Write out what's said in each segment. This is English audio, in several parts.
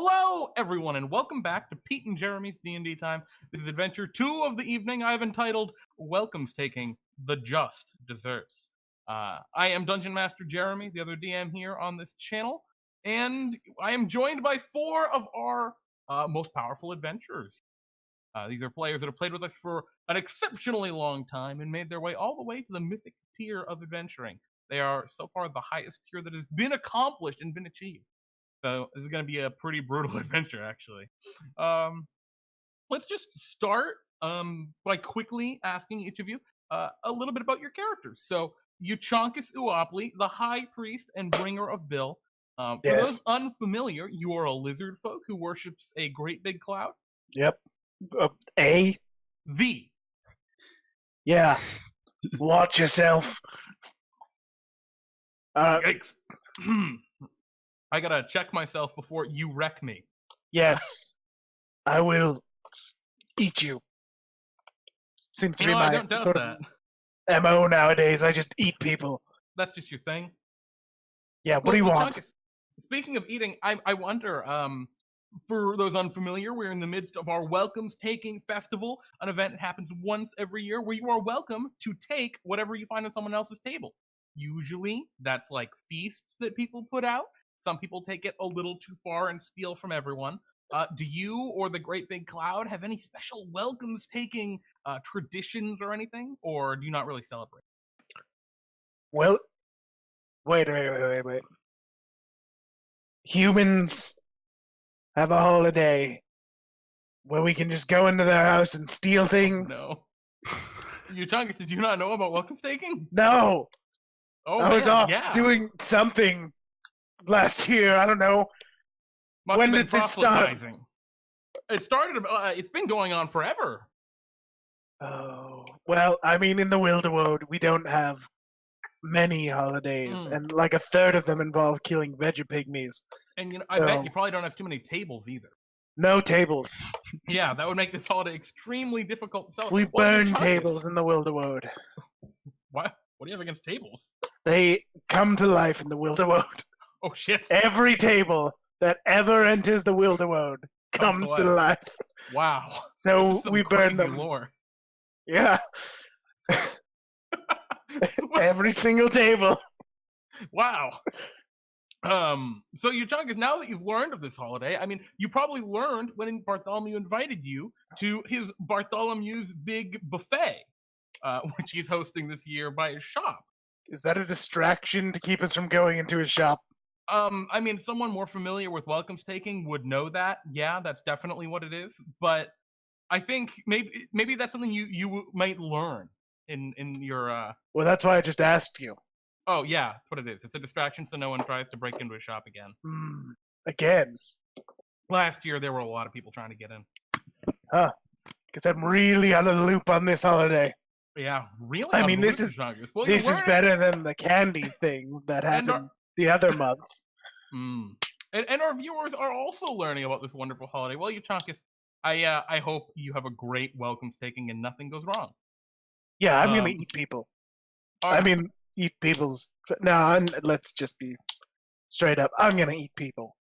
Hello, everyone, and welcome back to Pete and Jeremy's D&D Time. This is Adventure 2 of the evening. I have entitled Welcomestaking, The Just Desserts. I am Dungeon Master Jeremy, the other DM here on this channel, and I am joined by four of our most powerful adventurers. These are players that have played with us for an exceptionally long time and made their way all the way to the mythic tier of adventuring. They are so far the highest tier that has been accomplished and been achieved. So this is going to be a pretty brutal adventure, actually. Let's just start by quickly asking each of you a little bit about your characters. So Euchaunkas Ouwoupli, the High Priest and Bringer of Bill. For those unfamiliar, you are a lizard folk who worships a great big cloud. Yep. The. Yeah. Watch yourself. Yikes. I gotta check myself before you wreck me. Yes. I will eat you. Seems to be I my don't doubt sort that. of MO nowadays. I just eat people. That's just your thing? Yeah, what do you want? Speaking of eating, I wonder, for those unfamiliar, we're in the midst of our Welcomestaking Festival, an event that happens once every year where you are welcome to take whatever you find on someone else's table. Usually, that's like feasts that people put out. Some people take it a little too far and steal from everyone. Do you or the Great Big Cloud have any special Welcomestaking traditions or anything? Or do you not really celebrate? Well, wait. Humans have a holiday where we can just go into their house and steal things. No. Euchaunkas, did you not know about Welcomestaking? No. Oh, I was off doing something last year. I don't know. When did this start? It started. It's been going on forever. Oh well, I mean, in the Wilderwood, we don't have many holidays, and like a third of them involve killing veggie-pygmies. And I bet you probably don't have too many tables either. No tables. Yeah, that would make this holiday extremely difficult to celebrate. We burn tables in the Wilderwood. What? What do you have against tables? They come to life in the Wilderwood. Oh shit! Every table that ever enters the Wilderwood comes to life. Wow. So we burn them. Lore. Yeah. Every single table. Wow. So Euchaunkas, now that you've learned of this holiday, I mean, you probably learned when Bartholomew invited you to his Bartholomew's Big Buffet, which he's hosting this year by his shop. Is that a distraction to keep us from going into his shop? I mean, someone more familiar with Welcomestaking would know that. Yeah, that's definitely what it is. But I think maybe that's something you might learn in your. Well, that's why I just asked you. Oh yeah, that's what it is. It's a distraction so no one tries to break into a shop again. Again. Last year there were a lot of people trying to get in. Huh. Because I'm really out of the loop on this holiday. Yeah, really? I mean, this is better than the candy thing that happened the other month. And our viewers are also learning about this wonderful holiday. Well, Euchaunkas, I hope you have a great Welcomestaking and nothing goes wrong. Yeah, I'm gonna eat people. I mean, eat people's. No, let's just be straight up. I'm gonna eat people.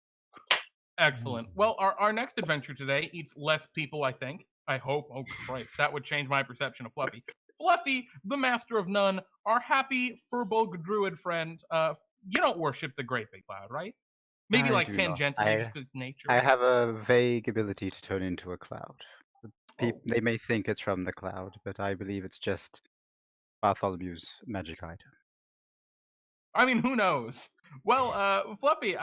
Excellent. Well, our next adventure today eats less people, I think. I hope. Oh Christ, that would change my perception of Fluffy. Fluffy, the master of none, our happy Furbolg druid friend. You don't worship the Great Big Cloud, right? Maybe like tangentially, just because nature. I have a vague ability to turn into a cloud. They may think it's from the cloud, but I believe it's just Bartholomew's magic item. I mean, who knows? Well, Fluffy,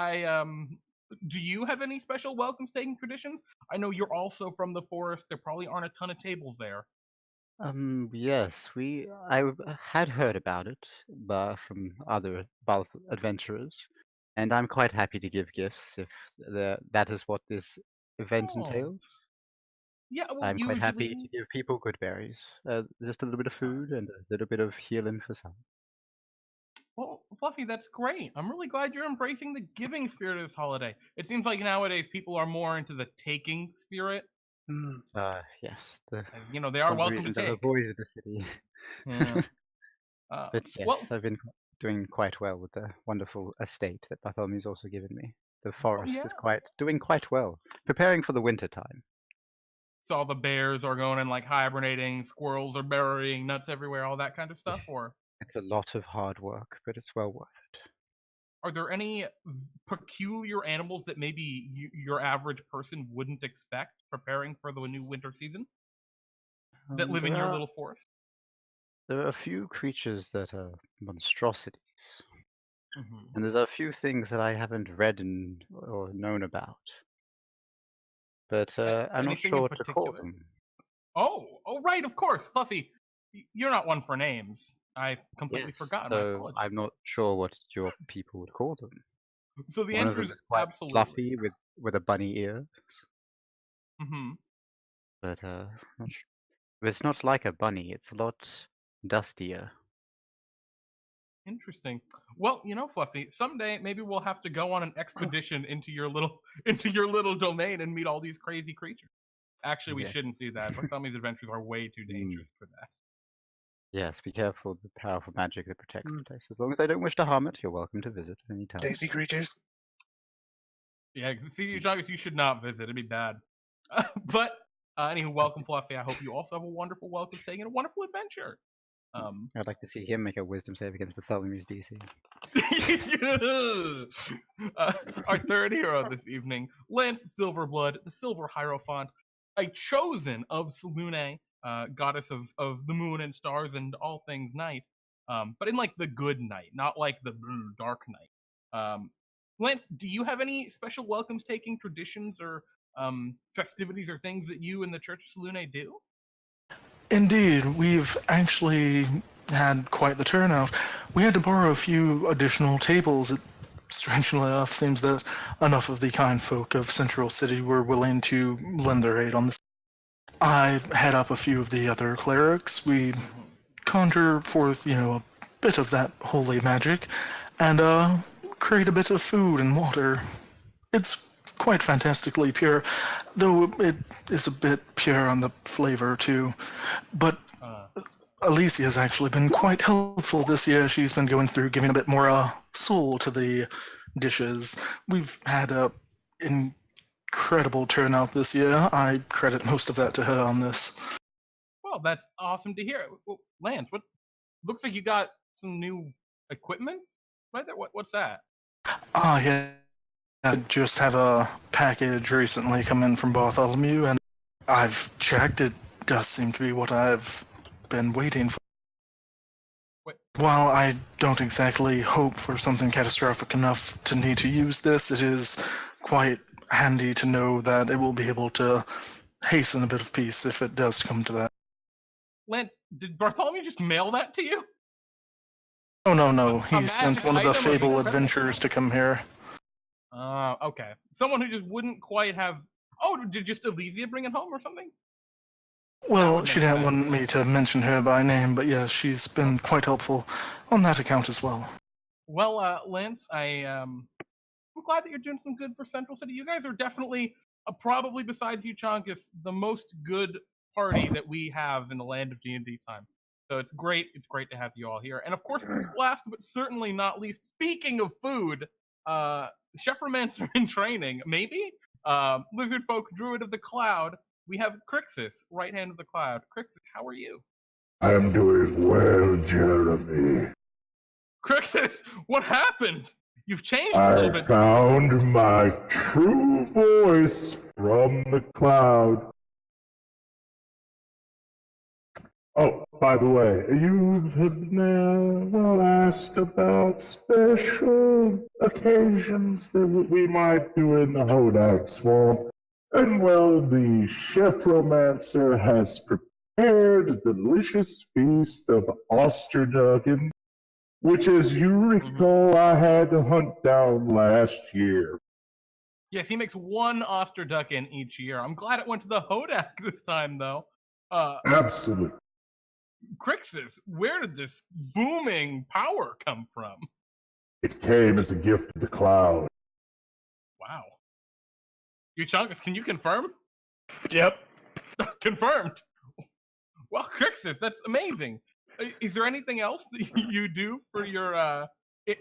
do you have any special Welcomestaking traditions? I know you're also from the forest. There probably aren't a ton of tables there. Yes, I had heard about it from other Balth adventurers, and I'm quite happy to give gifts if that is what this event entails. Yeah, well, I'm quite happy to give people good berries, just a little bit of food and a little bit of healing for some. Well, Fluffy, that's great. I'm really glad you're embracing the giving spirit of this holiday. It seems like nowadays people are more into the taking spirit. Yes. They are welcome to take. I've avoided the city. Yeah. But yes, I've been doing quite well with the wonderful estate that Bartholomew's also given me. The forest yeah. is doing quite well, preparing for the winter time. So all the bears are going and like hibernating, squirrels are burying nuts everywhere, all that kind of stuff, or It's a lot of hard work, but it's well worth it. are there any peculiar animals that maybe your average person wouldn't expect preparing for the new winter season that live in your little forest? There are a few creatures that are monstrosities, Mm-hmm. and there's a few things that I haven't read or known about. But I'm not Anything sure in what to call particular? them. Oh, right, of course, Fluffy. You're not one for names. I completely Yes, forgot. My so apologies. I'm not sure what your people would call them. So the One of answer them is is quite absolutely. fluffy with a bunny ear, Mm-hmm. but it's not like a bunny. It's a lot dustier. Interesting. Well, Fluffy, someday maybe we'll have to go on an expedition into your little domain and meet all these crazy creatures. Actually, we Yes. shouldn't do that. Bartholomew's adventures are way too dangerous for that. Yes, be careful of the powerful magic that protects Mm. the place. As long as I don't wish to harm it, you're welcome to visit any time. Daisy creatures. Yeah, see, Euchaunkas, you should not visit. It'd be bad. But anywho, welcome, Fluffy. I hope you also have a wonderful Welcomestaking and a wonderful adventure. I'd like to see him make a wisdom save against Bartholomew's DC. Our third hero this evening, Lance Silverblood, the Silver Hierophant, a chosen of Selune, goddess of the moon and stars and all things night, but in like the good night, not like the dark night. Lance, do you have any special Welcomestaking traditions or festivities or things that you and the Church of Selune do? Indeed, we've actually had quite the turnout. We had to borrow a few additional tables. It strangely enough seems that enough of the kind folk of Central City were willing to lend their aid on this. I head up a few of the other clerics. We conjure forth, a bit of that holy magic, and create a bit of food and water. It's quite fantastically pure, though it is a bit pure on the flavor too. But Alicia has actually been quite helpful this year. She's been going through giving a bit more soul to the dishes. We've had a incredible turnout this year. I credit most of that to her on this. Well, that's awesome to hear. Well, Lance, what looks like you got some new equipment right there? What's that? Yeah. I just had a package recently come in from Bartholomew, and I've checked. It does seem to be what I've been waiting for. Wait. While I don't exactly hope for something catastrophic enough to need to use this, it is quite handy to know that it will be able to hasten a bit of peace if it does come to that. Lance, did Bartholomew just mail that to you? Oh, no. He magic sent one of the item of Fable incredible adventurers to come here. Okay. Someone who just wouldn't quite have. Oh, did just Elysia bring it home or something? Well, she didn't want me to mention her by name, but yes, she's been quite helpful on that account as well. Well, Lance, I'm glad that you're doing some good for Central City. You guys are definitely, probably besides Euchaunkas, the most good party that we have in the land of DnDTime. So it's great. It's great to have you all here. And of course, last but certainly not least, speaking of food, Chefromancer in training, maybe? Lizard folk, Druid of the Cloud. We have Krixus, right hand of the Cloud. Krixus, how are you? I am doing well, Jeremy. Krixus, what happened? You've changed a little I bit. found my true voice from the cloud. Oh, by the way, you've been asked about special occasions that we might do in the Hodak Swamp. And well, the Chefromancer has prepared a delicious feast of Osterducken, which, as you recall, I had to hunt down last year. Yes, he makes one Osterducken each year. I'm glad it went to the Hodak this time, though. Absolutely. Krixus, where did this booming power come from? It came as a gift of the cloud. Wow. Euchaunkas, can you confirm? Yep. Confirmed. Well, Krixus, that's amazing. Is there anything else that you do for your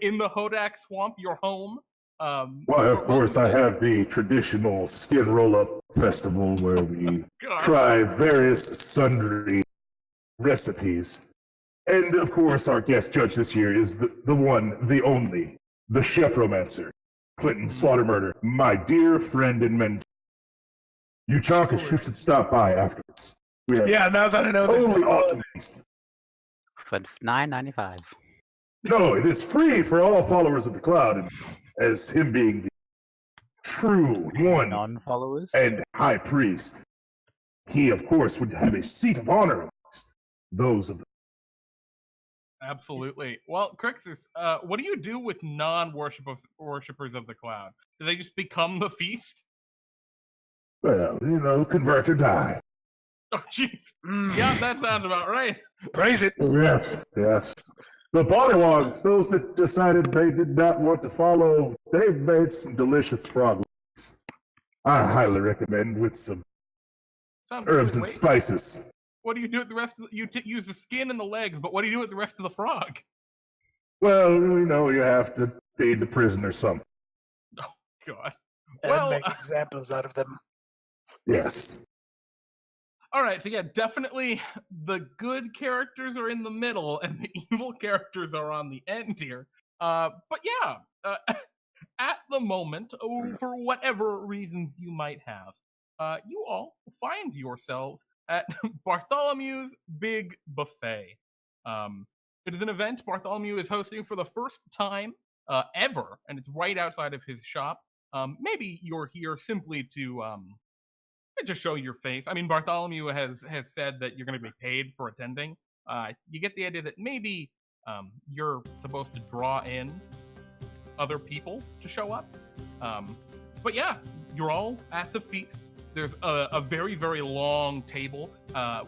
in the Hodak Swamp, your home, Well, of course, I have the traditional skin roll-up festival where we God. try various sundry recipes. And, of course, our guest judge this year is the one, the only, the chef romancer, Clinton Slaughtermurder, my dear friend and mentor. Euchaunkas, you should stop by afterwards. We have Yeah, now that I know totally this. awesome feast. For $9.95. No, it is free for all followers of the cloud, and as him being the true one Non-followers? and high priest, he, of course, would have a seat of honor amongst those of the... Absolutely. Well, Krixus, what do you do with worshippers of the cloud? Do they just become the feast? Well, convert or die. Oh, jeez. Yeah, that sounds about right. Praise it. Yes, yes. The Bollywogs, those that decided they did not want to follow, they've made some delicious frog legs. I highly recommend with some Sounds herbs good. and Wait, spices. what do you do with the rest of you use the skin and the legs, but what do you do with the rest of the frog? Well, you have to feed the prisoner something. Oh, God. And Well, make examples out of them. Yes. all right, so yeah, definitely the good characters are in the middle and the evil characters are on the end here. But yeah, at the moment, for whatever reasons you might have, you all find yourselves at Bartholomew's Big Buffet. It is an event Bartholomew is hosting for the first time ever, and it's right outside of his shop. Maybe you're here simply to just show your face. I mean, Bartholomew has said that you're going to be paid for attending. You get the idea that maybe you're supposed to draw in other people to show up. But yeah, you're all at the feast. There's a very, very long table.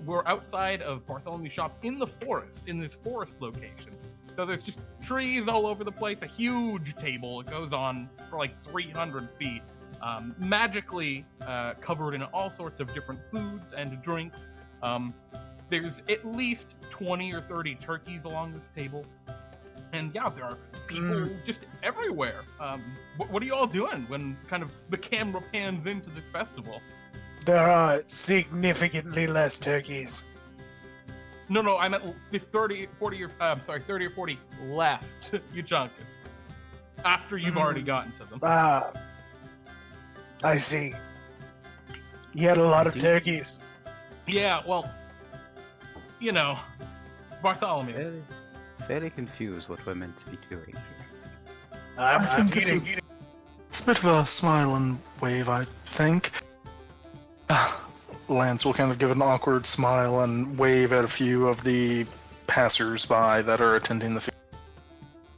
We're outside of Bartholomew's shop in the forest, in this forest location. So there's just trees all over the place, a huge table. It goes on for like 300 feet. Magically covered in all sorts of different foods and drinks. There's at least 20 or 30 turkeys along this table. And yeah, there are people just everywhere. What are you all doing when kind of the camera pans into this festival? There are significantly less turkeys. No, I meant 30 or 40 left Euchaunkas. After you've already gotten to them. Ah, I see. You had a lot of turkeys. Yeah, well, Bartholomew. Fairly confused what we're meant to be doing here. I I'm think it's eating. it's a bit of a smile and wave, I think. Lance will kind of give an awkward smile and wave at a few of the passers-by that are attending the feast.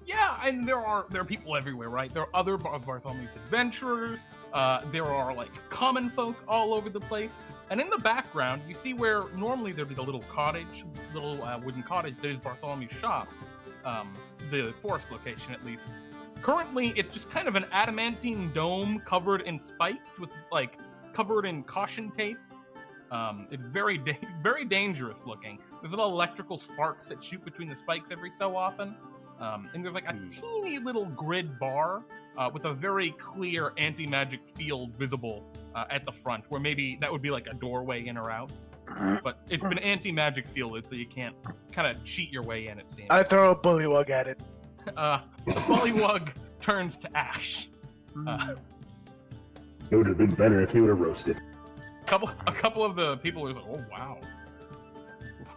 Yeah, and there are people everywhere, right? There are other of Bartholomew's adventurers. There are like common folk all over the place. And in the background, you see where normally there'd be the little cottage, wooden cottage that is Bartholomew's shop, the forest location at least. Currently, it's just kind of an adamantine dome covered in spikes with covered in caution tape. It's very very dangerous looking. There's little electrical sparks that shoot between the spikes every so often. And there's like a teeny little grid bar with a very clear anti-magic field visible at the front, where maybe that would be like a doorway in or out. But it's been anti-magic fielded, so you can't kind of cheat your way in, it seems. I throw a bullywug at it. The bullywug turns to ash. It would have been better if he would have roasted. A couple of the people are like, oh wow.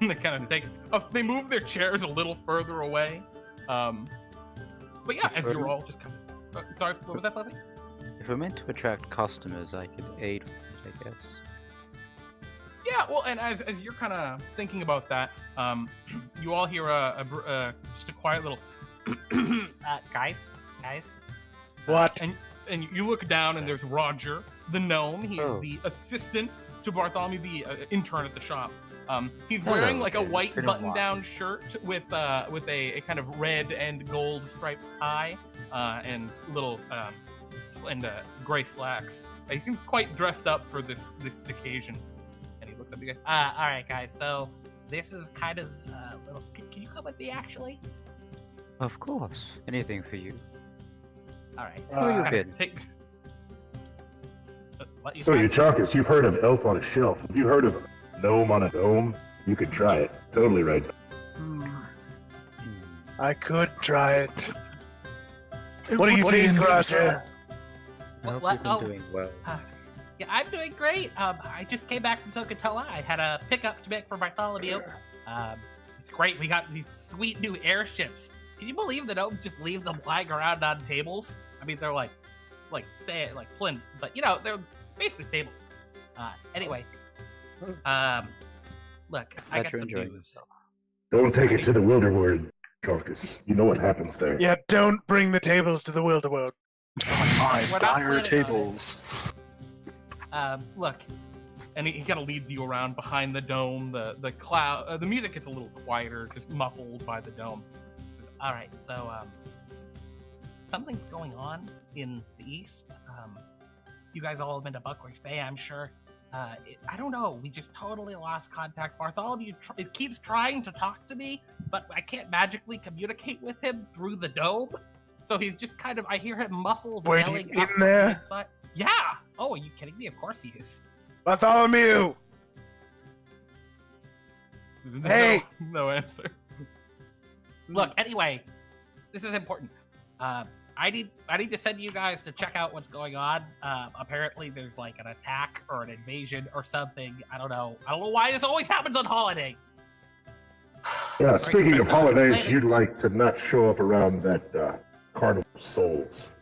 They kind of they move their chairs a little further away. But yeah, as you're all just kind of... sorry, what was that, Fluffy? If we're meant to attract customers, I could aid with it, I guess. Yeah, well, and as you're kind of thinking about that, you all hear just a quiet little... guys? What? And you look down, and there's Roger, the gnome. He is the assistant to Bartholomew, the intern at the shop. He's wearing like a white button-down shirt with a kind of red and gold striped tie and little gray slacks. He seems quite dressed up for this occasion. And he looks up at you guys. All right, guys. So this is kind of little. Can you come with me, actually? Of course. Anything for you. All right. How you Uh, been? Take... What, So, find- Euchaunkas, you've heard of Elf on a Shelf. Have you heard of Gnome on a Dome? You could try it. Totally right. I could try it. It What do you would be think, interesting. Roger? I hope What- you've been oh. doing well. Yeah, I'm doing great. I just came back from Sokotoa. I had a pickup to make for Bartholomew. It's great. We got these sweet new airships. Can you believe the gnomes just leave them lying around on tables? I mean, they're like plinths, but they're basically tables. Anyway, look, I Glad got you're some enjoying news. Don't take it to the Wilderword, Euchaunkas. You know what happens there. Yeah, don't bring the tables to the Wilderworld. Oh my, We're not dire planning on it. tables. Look, and he kind of leads you around behind the dome. The cloud, the music gets a little quieter, just muffled by the dome. all right. So, something's going on in the east. You guys all have been to Buckley's Bay, I'm sure. I don't know. We just totally lost contact. Bartholomew it keeps trying to talk to me, but I can't magically communicate with him through the dome. So he's just kind of. I hear him muffled. Wait, yelling he's up in from the there? inside. Yeah. Oh, are you kidding me? Of course he is. Bartholomew! Hey! No answer. Look, anyway, this is important. I need to send you guys to check out what's going on. Apparently, there's like an attack or an invasion or something. I don't know why this always happens on holidays. Yeah, speaking of holidays, Later. you'd like to not show up around that Carnival of Souls.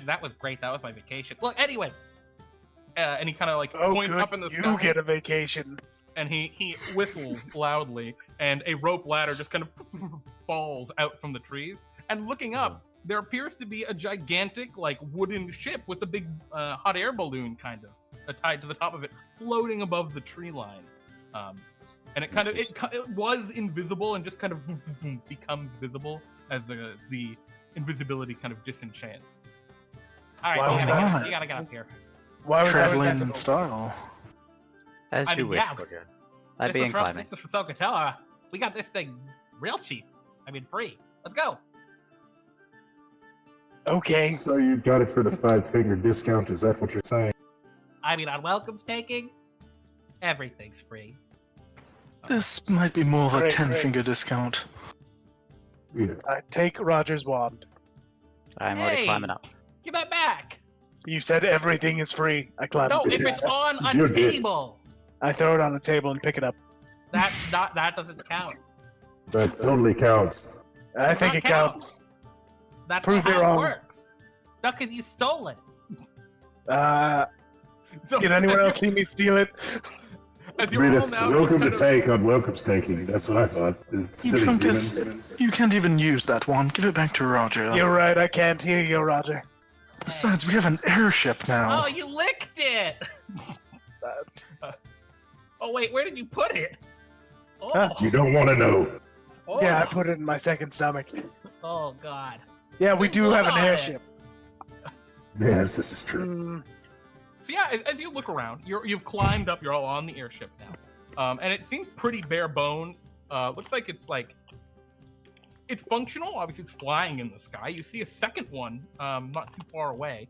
That was great. That was my vacation. Look, anyway, And he kind of like Oh, points good. up in the You sky, get a vacation. and he whistles loudly, and a rope ladder just kind of falls out from the trees. And looking up, there appears to be a gigantic, like, wooden ship with a big hot air balloon, kind of tied to the top of it, floating above the tree line. And it kind of it was invisible and just kind of becomes visible as the invisibility kind of disenchants. all right, Wow. you gotta get up here. Why was Traveling that in style. As I you mean, wish, yeah. Roger. I'd be inclined. This is from Sokotoa. We got this thing real cheap. I mean, free. Let's go. Okay. So you got it for the 5-finger discount, is that what you're saying? I mean, on Welcomestaking, everything's free. This might be more of a Great, 10-finger discount. Yeah. I take Roger's wand. I'm already Hey! climbing up. Give that back. You said everything is free. I climb. No, if it's on a You did. table, I throw it on the table and pick it up. that doesn't count. That totally counts. I think it counts. That's Prove not me how wrong. it works. No, because you stole it. So, Did anyone as else see me steal it? I I mean, it's welcome to take on Welcomestaking. That's what I thought. Silly Euchaunkas, humans. you can't even use that one. Give it back to Roger. You're right. I can't hear you, Roger. Besides, we have an airship now. Oh, you licked it. Oh wait, where did you put it? Oh, Huh. You don't want to know. oh. Yeah, I put it in my second stomach. Oh God. Yeah, we do have an Why? airship. Yes, this is true. Mm, So yeah, as you look around, you've climbed up. You're all on the airship now, and it seems pretty bare bones. Looks like it's functional. Obviously, it's flying in the sky. You see a second one, not too far away,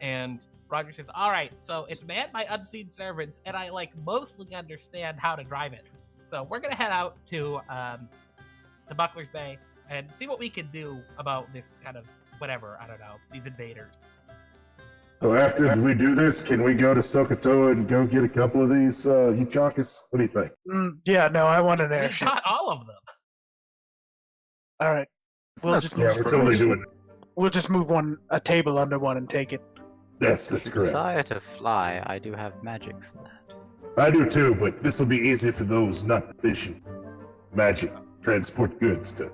and Roger says, "All right, so it's manned by unseen servants, and I mostly understand how to drive it. So we're gonna head out to Buckler's Bay and see what we can do about this kind of whatever, I don't know, these invaders." So after we do this, can we go to Sokotoa and go get a couple of these Euchaunkas? What do you think? yeah, no, I want an We've airship. got all of them. All right. We'll That's- just Yeah, move. we're totally doing it. We'll just move a table under one and take it. Yes, that's correct. Desire to fly, I do have magic for that. I do too, but this will be easy for those not efficient. Magic, transport goods to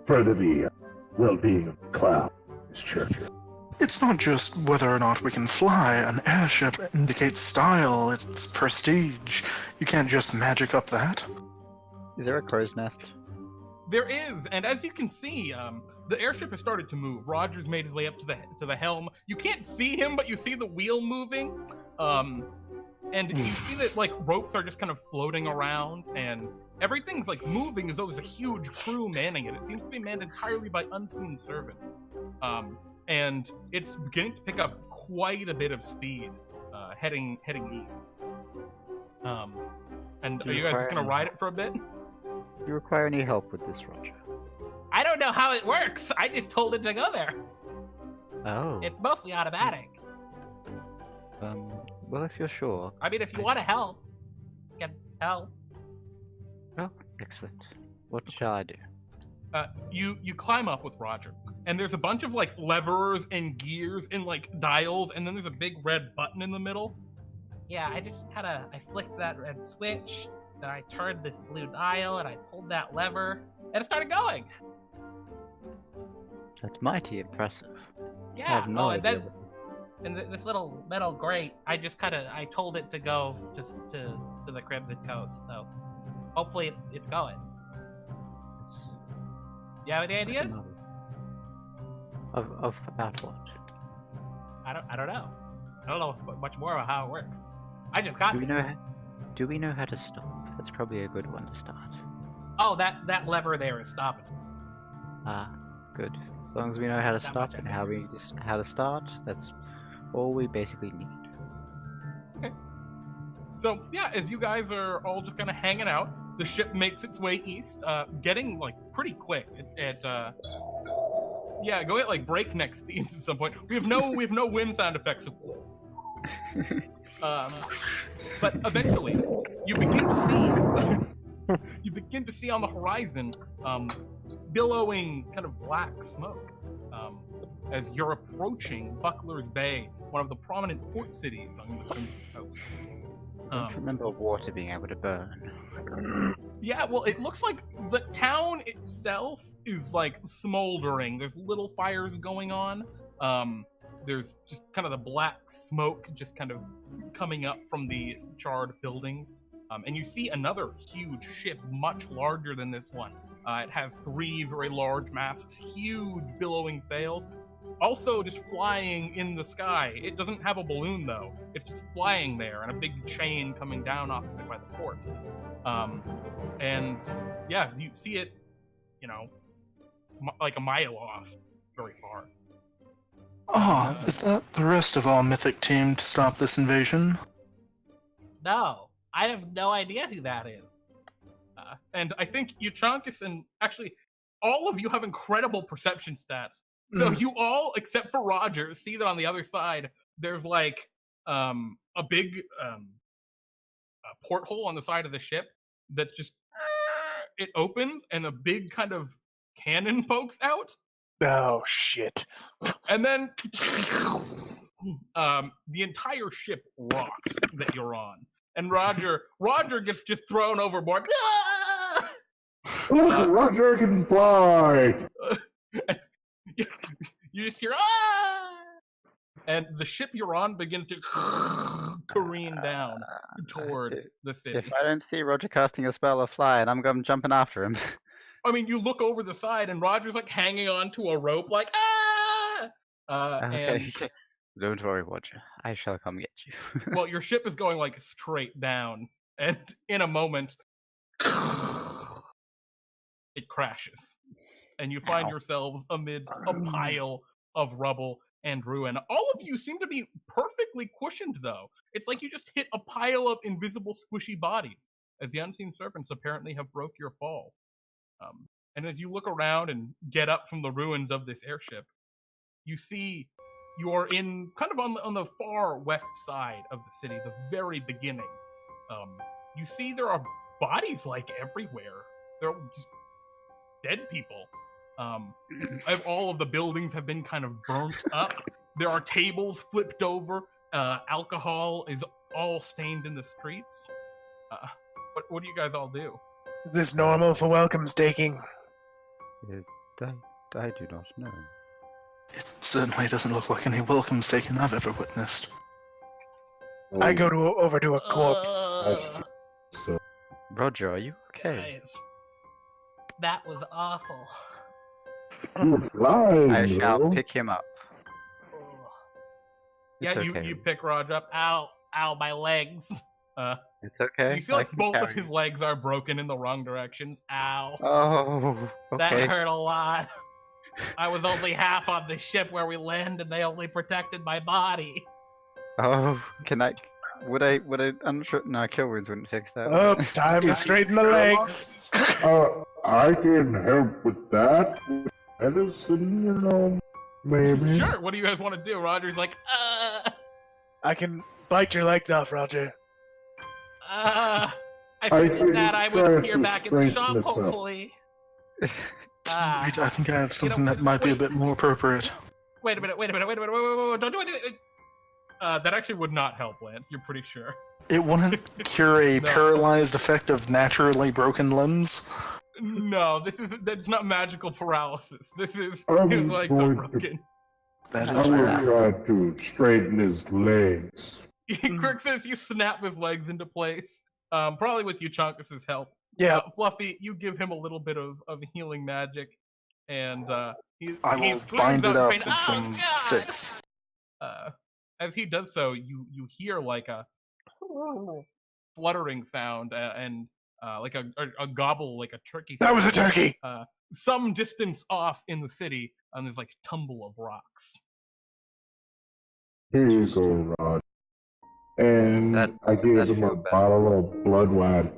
further the well-being of the cloud. This church. It's not just whether or not we can fly. An airship indicates style, it's prestige. You can't just magic up that. Is there a crow's nest? there is, and as you can see, the airship has started to move. Roger's made his way up to the helm. You can't see him, but you see the wheel moving. And you see that like ropes are just kind of floating around, and everything's like moving as though there's a huge crew manning it. It seems to be manned entirely by unseen servants. and it's beginning to pick up quite a bit of speed, heading east. And Do are you you guys just require gonna any ride it for a bit? Do you require any help with this, Roger? I don't know how it works. I just told it to go there. Oh. It's mostly automatic. Well, if you're sure. I mean, if you want to help, you can help. Oh, excellent. What shall I do? You climb up with Roger, and there's a bunch of like levers and gears and like dials, and then there's a big red button in the middle. Yeah, I just I flicked that red switch, then I turned this blue dial, and I pulled that lever, and it started going. That's mighty impressive. I Yeah, have no and idea. then this little metal grate, I just I told it to go to the Crimson Coast, so hopefully it's going. You have any ideas? Of about what? I don't know. I don't know much more about how it works. I just got Do we this. know? Do we know how to stop? That's probably a good one to start. Oh, that lever there is stopping. Ah, good. As long as we know how to That stop much and I how to start, that's all we basically need. So yeah, as you guys are all just kind of hanging out, the ship makes its way east, getting like pretty quick. Going at like breakneck speeds at some point. We have no wind sound effects. So, but eventually, you begin to see on the horizon, billowing kind of black smoke, as you're approaching Buckler's Bay, one of the prominent port cities on the Crimson Coast. I don't remember water being able to burn. Yeah, well, it looks like the town itself is like smoldering. There's little fires going on. There's just kind of the black smoke just kind of coming up from the charred buildings. And you see another huge ship, much larger than this one. It has 3 very large masts, huge billowing sails. Also just flying in the sky. It doesn't have a balloon though. It's just flying there, and a big chain coming down off of it by the port. And yeah, you see it, like a mile off, very far. Ah, is that the rest of our mythic team to stop this invasion? No, I have no idea who that is. And I think Euchaunkas and actually all of you have incredible perception stats. So you all, except for Roger, see that on the other side, there's like a big porthole on the side of the ship that's just, it opens and a big kind of cannon pokes out. Oh shit! And then the entire ship rocks that you're on. And Roger gets just thrown overboard. Look, Roger can fly! You just hear, ah! And the ship you're on begins to careen down toward the city. If I don't see Roger casting a spell or flying, I'm jumping after him. I mean, you look over the side and Roger's like hanging on to a rope like, ah! Okay. Don't worry, Roger. I shall come get you. Well, your ship is going like straight down, and in a moment, it crashes. And you find yourselves amid a pile of rubble and ruin. All of you seem to be perfectly cushioned, though. It's like you just hit a pile of invisible squishy bodies, as the unseen serpents apparently have broke your fall. And as you look around and get up from the ruins of this airship, you see you are in kind of on the far west side of the city, the very beginning. You see there are bodies like everywhere. They're just dead people. All of the buildings have been kind of burnt up. There are tables flipped over. Alcohol is all stained in the streets. What do you guys all do? Is this normal for Welcomestaking? I do not know. It certainly doesn't look like any Welcomestaking I've ever witnessed. I go over to a corpse. That's so. Roger, are you okay? Guys, that was awful. You're flying, I shall bro. pick him up. Yeah, It's okay. you pick Roger up. Ow, my legs. It's okay. You feel I like can both of carry his legs are broken in the wrong directions. Ow. Oh, That okay. hurt a lot. I was only half on the ship where we landed. They only protected my body. Oh, can I? Would I? I'm sure. No, kill wounds wouldn't fix that. would Oh, it? time to straighten the legs. I can help with that. Medicine, maybe. Sure. What do you guys want to do? Roger's like, I can bite your legs off, Roger. I think figured that I he's would trying appear to back in the shop, straighten us up. hopefully. Wait, I think I have something that might be a bit more appropriate. Wait a minute, wait, don't do anything. that actually would not help, Lance. You're pretty sure. It wouldn't cure a No. paralyzed effect of naturally broken limbs. No, that's not magical paralysis. This is I'm his legs are going to- broken. That I is will fair. try to straighten his legs. Krixus, you snap his legs into place. Probably with Euchaunkas' help. Yeah, Fluffy, you give him a little bit of healing magic, and I he will screams bind it out in up pain, with "Oh, some God!" sticks. As he does so, you hear like a fluttering sound and like a gobble, like a turkey. that was a sound. turkey. Some distance off in the city, and there's like a tumble of rocks. Here you go, Rod. And I gave that's him your a best. bottle of blood wine.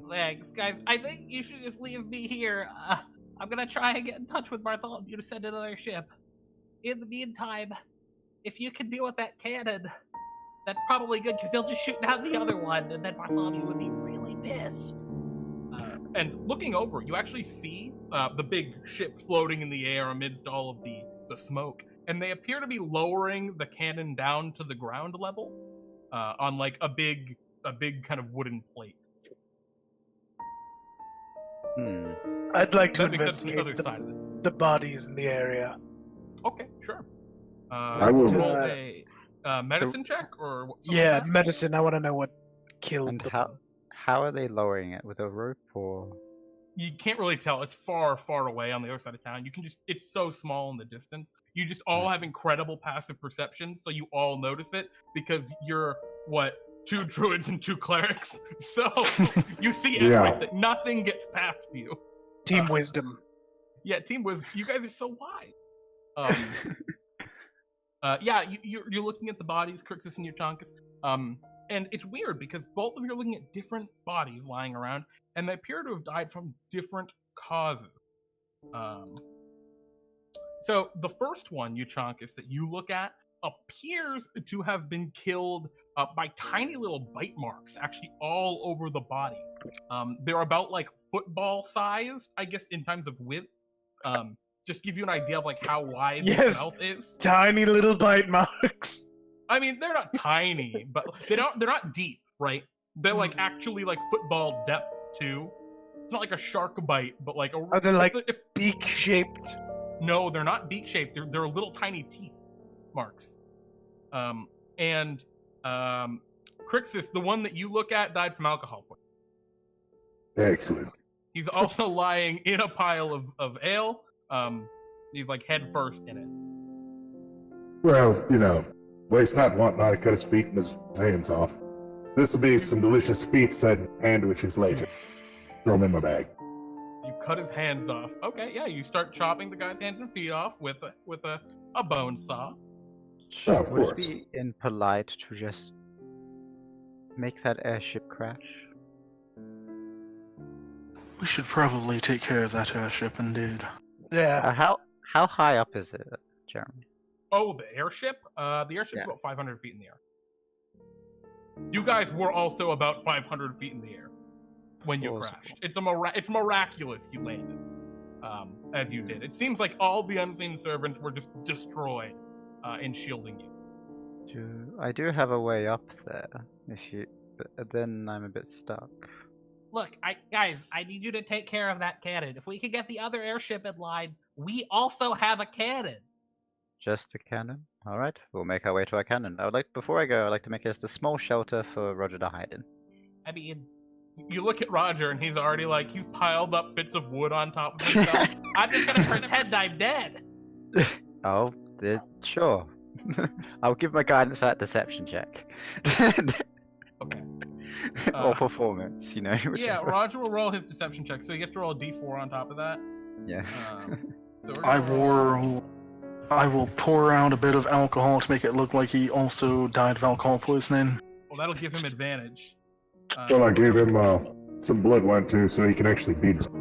Legs, guys, I think you should just leave me here. I'm gonna try and get in touch with Bartholomew to send another ship. In the meantime, if you can deal with that cannon, that's probably good, because they'll just shoot down the other one, and then Bartholomew would be really pissed. And looking over, you actually see the big ship floating in the air amidst all of the smoke, and they appear to be lowering the cannon down to the ground level on like a big kind of wooden plate. I'd like to That makes sense on the investigate other side of it. the bodies in the area. Okay, sure. I will- Roll a medicine check or something Yeah, like that? medicine. I want to know what killed And them. how are they lowering it, with a rope or? You can't really tell. It's far, far away on the other side of town. You can just, it's so small in the distance. You just all have incredible passive perception, so you all notice it because you're, 2 druids and 2 clerics. So you see Yeah. everything. Nothing gets past you. Team wisdom. Yeah, Team Wiz, you guys are so wise. Yeah, you're looking at the bodies, Krixus and Euchaunkas. And it's weird because both of you are looking at different bodies lying around, and they appear to have died from different causes. So the first one, Euchaunkas, that you look at appears to have been killed by tiny little bite marks, actually all over the body. They're about like football size, I guess, in terms of width. Just give you an idea of like how wide Yes. the mouth is. Tiny little bite marks. I mean, they're not tiny, but they're not deep, right? They're like actually like football depth too. It's not like a shark bite, but like a. Are they like if, beak shaped? No, they're not beak shaped. They're little tiny teeth marks. And Krixus, the one that you look at, died from alcohol poisoning. Excellent. He's also lying in a pile of ale. He's like head first in it. Well, waste not, want not, to cut his feet and his hands off. This'll be some delicious pizza and sandwiches later. Throw them in my bag. You cut his hands off. Okay, yeah, you start chopping the guy's hands and feet off with a bone saw. Oh, of Would it course. be impolite to just make that airship crash? We should probably take care of that airship, indeed. Yeah. How high up is it, Jeremy? Oh, the airship? The airship's Yeah. about 500 feet in the air. You guys were also about 500 feet in the air when you Plausible. crashed. It's miraculous you landed, as you did. It seems like all the unseen servants were just destroyed in shielding you. I do have a way up there, but then I'm a bit stuck. Look, guys, I need you to take care of that cannon. If we can get the other airship in line, we also have a cannon. Just a cannon? Alright, we'll make our way to our cannon. Before I go, I'd like to make just a small shelter for Roger to hide in. I mean, You look at Roger and he's already like, he's piled up bits of wood on top of himself. I'm just gonna pretend I'm dead. Oh, sure. I'll give my guidance for that deception check. Okay. Or performance, Yeah, whichever. Roger will roll his deception check, so he gets to roll a d4 on top of that. Yeah. So we're I gonna will pour out a bit of alcohol to make it look like he also died of alcohol poisoning. Well, that'll give him advantage. Well, I gave him some blood wine too, so he can actually be drunk.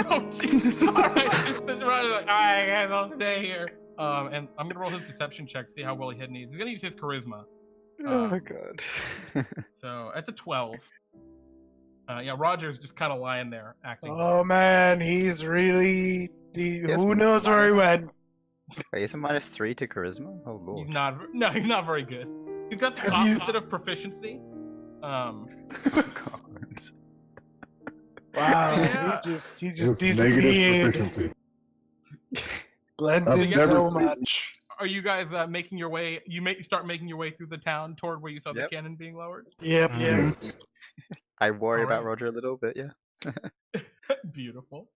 Oh, jeez. Alright, just sitting around like, alright, guys, I'll stay here. And I'm gonna roll his deception check, see how well he hidden. He's gonna use his charisma. Oh god. So at the 12. Yeah, Roger's just kind of lying there, acting. Oh man, he's really. Yes, Who knows where he went? Wait, is it -3 to charisma? Oh lord. He's not very good. He's got the Have you- opposite of proficiency. God. Wow, Yeah. he just Just negative disappeared. proficiency. Blends I've in never so seen- much. Are you guys making your way? You start making your way through the town toward where you saw Yep. the cannon being lowered. Yep, yep. Yes. I worry about Alright. Roger a little bit, yeah. Beautiful.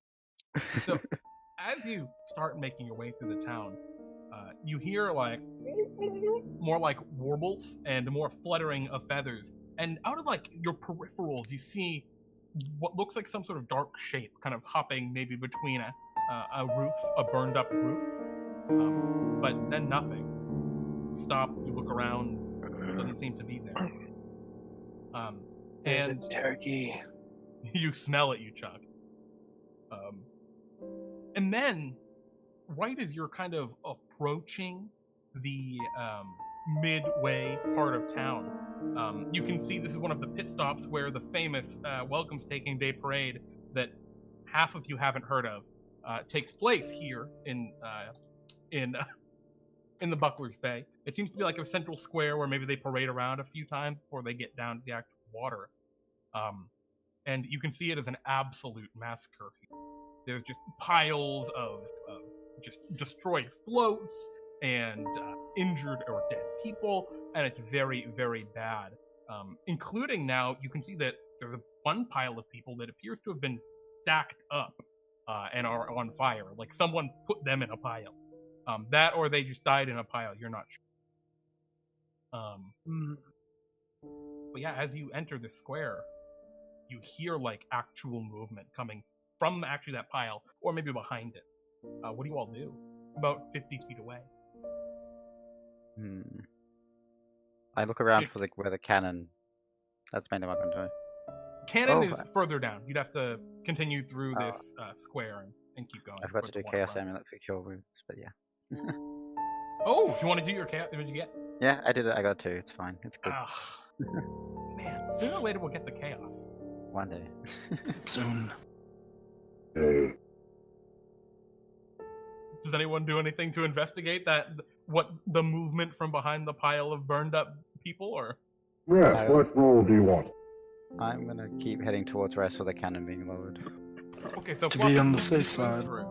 So, as you start making your way through the town, you hear like more like warbles and more fluttering of feathers. And out of like your peripherals, you see what looks like some sort of dark shape, kind of hopping maybe between a roof, a burned up roof, but then nothing. You stop, you look around, it doesn't seem to be there. There's And a turkey. you smell it, Euchaunkas. And then, right as you're kind of approaching the midway part of town, you can see this is one of the pit stops where the famous Welcomestaking Day Parade that half of you haven't heard of takes place here in the Buckler's Bay. It seems to be like a central square where maybe they parade around a few times before they get down to the actual water. And you can see it as an absolute massacre. There's just piles of just destroyed floats and injured or dead people, and it's very, very bad. Including now, you can see that there's one pile of people that appears to have been stacked up and are on fire. Like someone put them in a pile. That or they just died in a pile. You're not sure. But yeah, as you enter the square, you hear like actual movement coming from actually that pile, or maybe behind it. What do you all do? About 50 feet away. I look around for like where the cannon. That's mainly what I'm doing. Cannon is okay. further down. You'd have to continue through this square and keep going. I forgot to towards do the chaos waterfront. amulet for cure wounds, but yeah. Oh, do you want to do your chaos? What did you get? Yeah, I did it. I got 2. It's fine. It's good. Man, sooner or later we'll get the chaos. One day. Soon. Hey, Does anyone do anything to investigate what the movement from behind the pile of burned up people, or? Wrath, what role do you want? I'm gonna keep heading towards where I saw the cannon being lowered. Okay, so To Fluff be is on the moving safe you side. through.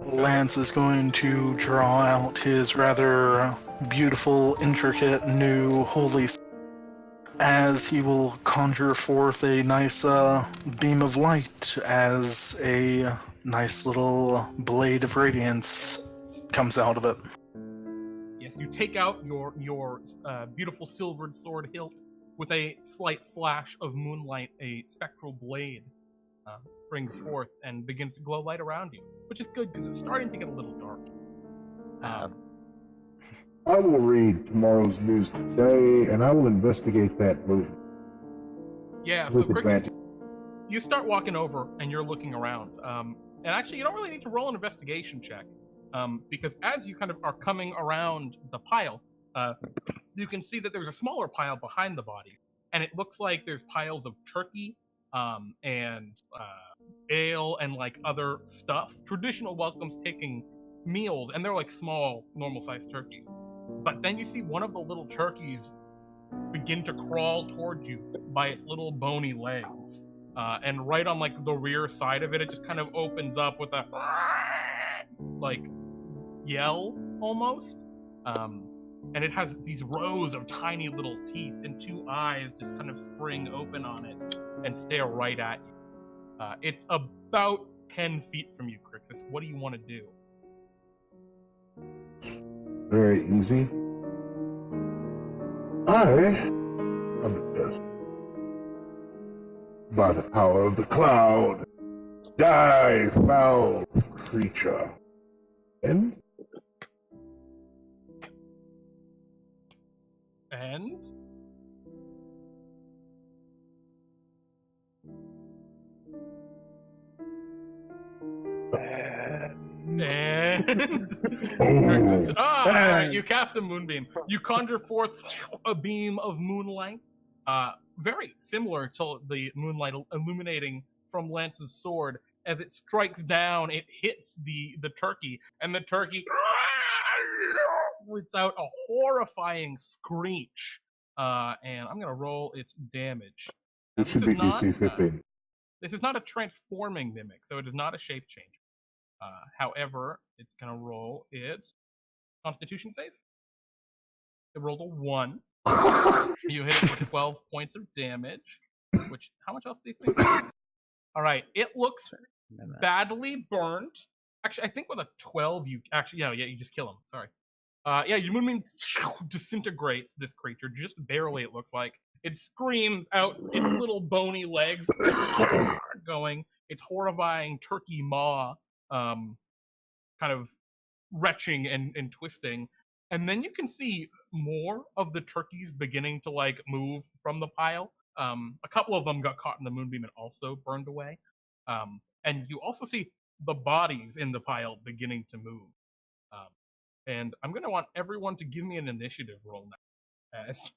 Lance is going to draw out his rather beautiful, intricate new holy s- as he will conjure forth a nice beam of light as a nice little blade of radiance comes out of it. Yes, you take out your beautiful silvered sword hilt with a slight flash of moonlight. A spectral blade springs forth and begins to glow light around you, which is good because it's starting to get a little dark. I will read tomorrow's news today, and I will investigate that movement Yeah, so with Krixus, advantage. you start walking over and you're looking around. And actually, you don't really need to roll an investigation check because as you kind of are coming around the pile, you can see that there's a smaller pile behind the body, and it looks like there's piles of turkey and ale and like other stuff. Traditional Welcomestaking meals, and they're like small, normal-sized turkeys. But then you see one of the little turkeys begin to crawl toward you by its little bony legs. And right on like the rear side of it, it just kind of opens up with a like yell almost. And it has these rows of tiny little teeth and 2 eyes just kind of spring open on it and stare right at you. It's about 10 feet from you, Krixus. What do you want to do? Very easy. By the power of the cloud, Die, foul creature. And And oh, alright, you cast a moonbeam. You conjure forth a beam of moonlight, very similar to the moonlight illuminating from Lance's sword. As it strikes down, it hits the turkey, and the turkey lets out a horrifying screech. And I'm gonna roll its damage. it should be DC 15. This is not a transforming mimic, so it is not a shape changer. However, it's going to roll its Constitution save. It rolled a 1. You hit it for 12 points of damage. Which, how much else do you think? All right, it looks badly burnt. Actually, I think with a 12, you actually, yeah, you just kill him. Sorry. Yeah, your moonbeam disintegrates this creature just barely. It looks like it screams out its little bony legs going. Its horrifying turkey maw. Kind of retching and twisting, and then you can see more of the turkeys beginning to like move from the pile. A couple of them got caught in the moonbeam and also burned away, and you also see the bodies in the pile beginning to move. And I'm going to want everyone to give me an initiative roll now, as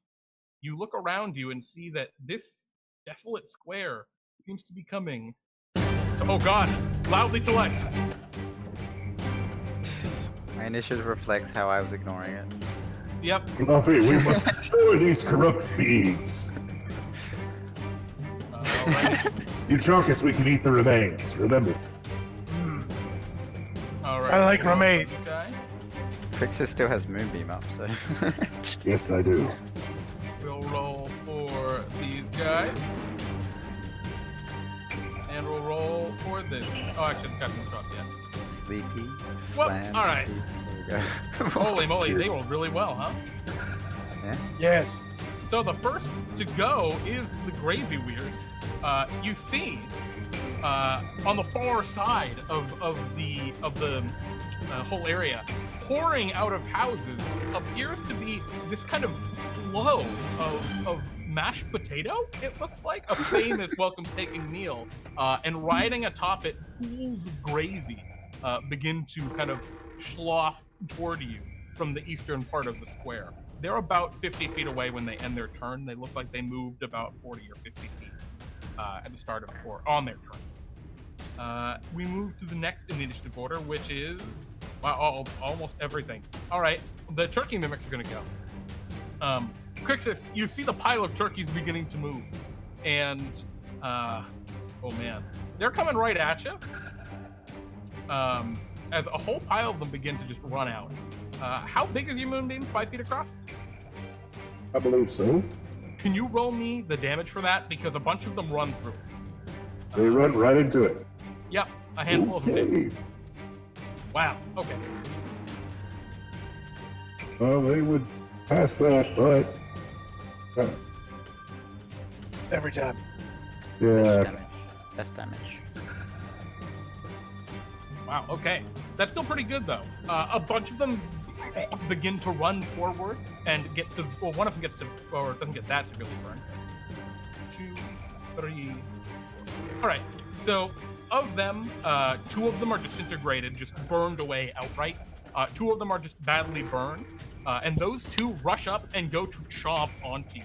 you look around you and see that this desolate square seems to be coming oh god, loudly to life. My initiative reflects how I was ignoring it. Yep. Fluffy, we must destroy these corrupt beings. Euchaunkas, we can eat the remains, remember. Alright. I like remains. Okay. Krixus still has Moonbeam up, so... Yes, I do. We'll roll for these guys. And we'll roll for this. Oh, actually, the captain's dropped yet. Sleepy. Well, Flan, alright. There we go. Holy moly, they rolled really well, huh? Yeah? Yes. So the first to go is the Gravy Weirds. You see, on the far side of the whole area, pouring out of houses appears to be this kind of flow of mashed potato. It looks like a famous Welcomestaking meal, and riding atop it, pools of gravy begin to kind of slough toward you from the eastern part of the square. They're about 50 feet away when they end their turn. They look like they moved about 40 or 50 feet at the start of or on their turn. We move to the next in the initiative order, which is almost everything. All right, the turkey mimics are going to go. Krixus, you see the pile of turkeys beginning to move, and oh man, they're coming right at you. As a whole pile of them begin to just run out. How big is your moonbeam? 5 feet across? I believe so. Can you roll me the damage for that? Because a bunch of them run through. They run right into it. Yep, a handful of them Okay. did. Wow, okay. Well, they would pass that, but... Every time. yeah. That's damage. Wow, okay. That's still pretty good, though. A bunch of them begin to run forward and one of them gets or doesn't get that severely burned. 2, 3, 4. All right, so of them, 2 of them are disintegrated, just burned away outright. 2 of them are just badly burned, and those 2 rush up and go to chomp onto you.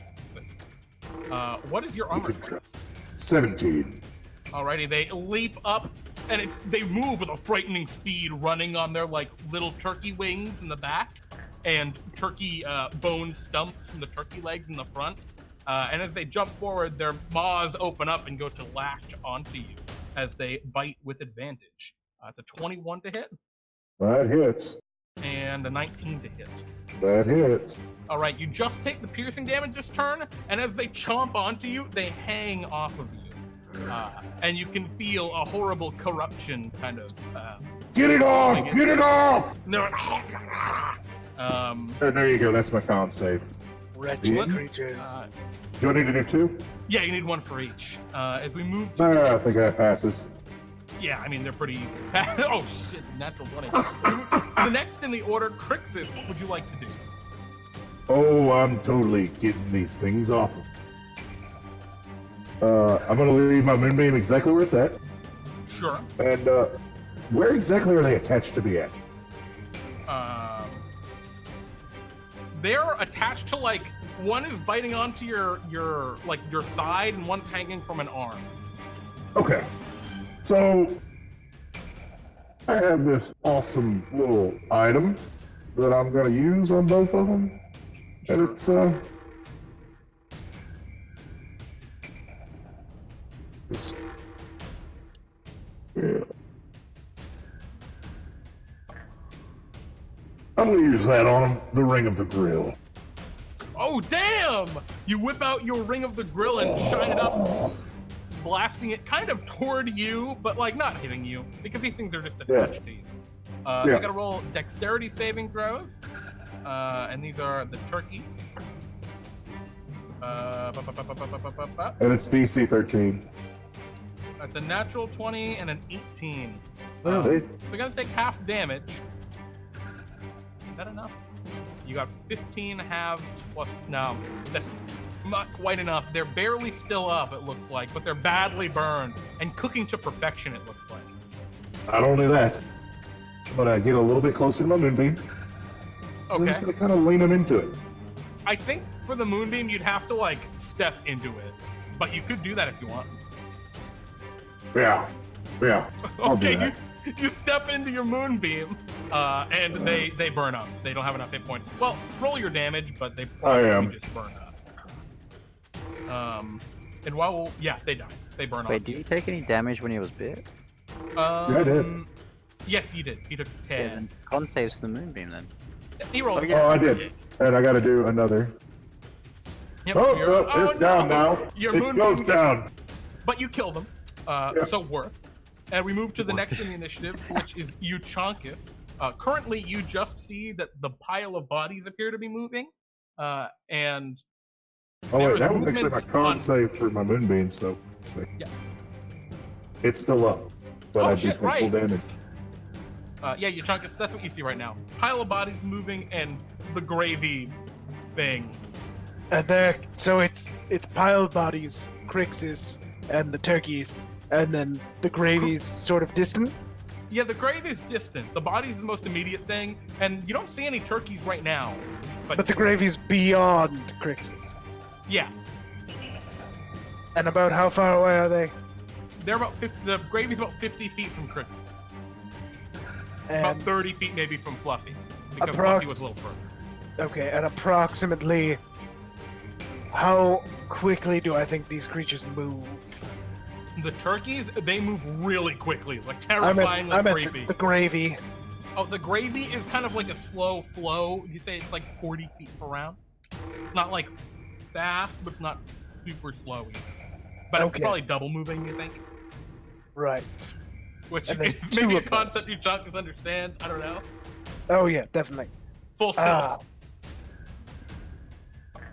What is your armor class? 17. Alrighty, they leap up, and they move with a frightening speed, running on their like little turkey wings in the back, and turkey bone stumps from the turkey legs in the front. And as they jump forward, their maws open up and go to latch onto you as they bite with advantage. It's a 21 to hit. That hits. And a 19 to hit. That hits. All right, you just take the piercing damage this turn, and as they chomp onto you, they hang off of you. And you can feel a horrible corruption kind of... Get it off! Get it off! No. There you go, that's my con save. Wretched creatures. Do I need to do 2? Yeah, you need 1 for each. As we move... I think that passes. Yeah, I mean, they're pretty easy. Oh, shit, natural 20. The next in the order, Krixus, what would you like to do? Oh, I'm totally getting these things off. I'm gonna leave my moonbeam exactly where it's at. Sure. And where exactly are they attached to me at? They're attached to, like, one is biting onto your side, and one's hanging from an arm. Okay. So I have this awesome little item that I'm gonna use on both of them, and it's yeah. I'm gonna use that on the ring of the grill. Oh, damn! You whip out your ring of the grill and shine it up, blasting it kind of toward you, but, like, not hitting you, because these things are just attached to you. You gotta roll dexterity saving throws, and these are the turkeys. And it's DC 13. That's a natural 20 and an 18. Oh, So you gotta take half damage. Is that enough? You got 15 halved plus. No, that's not quite enough. They're barely still up, it looks like, but they're badly burned and cooking to perfection, it looks like. Not only that, but I get a little bit closer to my moonbeam. Okay. I'm just gonna kind of lean them into it. I think for the moonbeam, you'd have to, like, step into it, but you could do that if you want. Yeah. I'll do Okay, that. you step into your moonbeam, and they burn up. They don't have enough hit points. Well, roll your damage, but they probably just burn up. And while they die. They burn off. Wait, did he take any damage when he was bit? Yeah, I did. Yes, he did. He took 10. Yeah, then con saves the moonbeam then. He rolled. Oh, I did. And I gotta do another. Yep, It's down now. Your It moonbeam goes down. But you killed him. So worth. And we move to the next in the initiative, which is Euchaunkas. Currently, you just see that the pile of bodies appear to be moving, and Oh there wait, is that was actually my movement con on- save for my moonbeam, so let's see. Yeah. It's still up, but Oh, I do shit, take full right. damage. Euchaunkas, that's what you see right now. Pile of bodies moving and the gravy thing. And so it's piled bodies, Krixus, and the turkeys, and then the gravy's sort of distant. Yeah, the grave is distant. The body is the most immediate thing, and you don't see any turkeys right now. But the gravy's beyond Krixus. Yeah, And about how far away are they? they're about 50, the gravy's about 50 feet from Krixus. About And 30 feet maybe from Fluffy, because Approx- Fluffy was a little further. okay, and approximately how quickly do I think these creatures move? The turkeys, they move really quickly, like I terrifyingly meant creepy. the gravy. Oh, the gravy is kind of like a slow flow. You say it's like 40 feet per round. Not like fast, but it's not super slow either. But Okay. it's probably double moving, you think? Right. Which And then is two maybe a of concept those. Euchaunkas understands. I don't know. Oh yeah, definitely. Full tilt.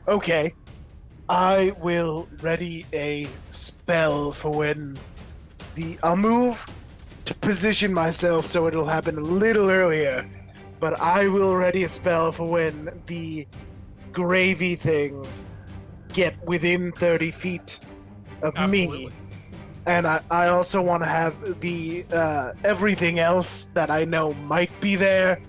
Okay. I will ready a spell for when I'll move to position myself so it'll happen a little earlier, but I will ready a spell for when the gravy things get within 30 feet of Absolutely. me. And I also want to have the everything else that I know might be there,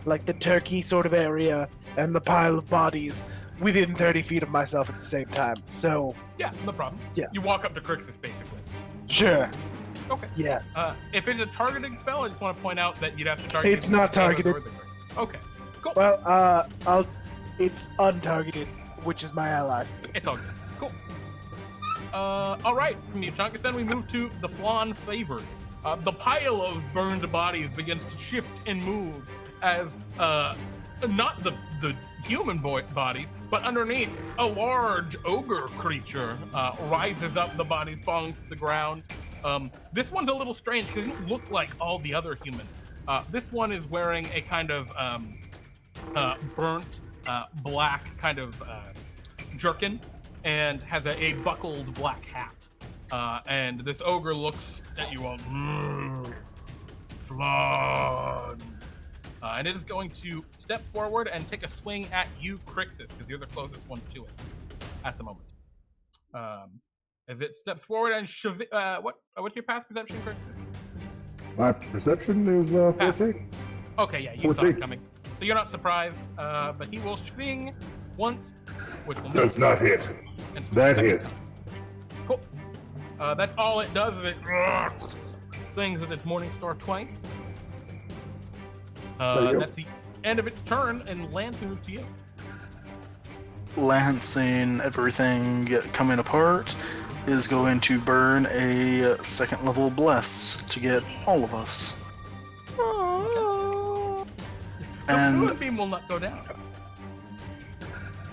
like the turkey sort of area and the pile of bodies, within 30 feet of myself at the same time. So, Yeah, no problem. yes. You walk up to Krixus, basically. Sure. Okay. Yes. If it's a targeting spell, I just want to point out that you'd have to target. It's not the potatoes targeted. or the grave. Okay. Cool. Well, it's untargeted, which is my allies. It's all good. Cool. All right. From Euchaunkas, then we move to the Flan Favored. The pile of burned bodies begins to shift and move as not the human bodies, but underneath a large ogre creature rises up. The bodies falling to the ground. This one's a little strange because it doesn't look like all the other humans. This one is wearing a kind of burnt black kind of jerkin and has a buckled black hat. And this ogre looks at you all. Flood. And it is going to step forward and take a swing at you, Krixus, because you're the closest one to it at the moment. As it steps forward and what's your path perception, Krixus? My perception is 14. Okay, yeah, you saw it coming. So you're not surprised, but he will swing once, which will Does not hit. That hits. Cool. That's all it does. Is it swings with its morning star twice. That's the end of its turn, and Lance moves to you. Lancing everything coming apart is going to burn a second level bless to get all of us. And the beam will not go down.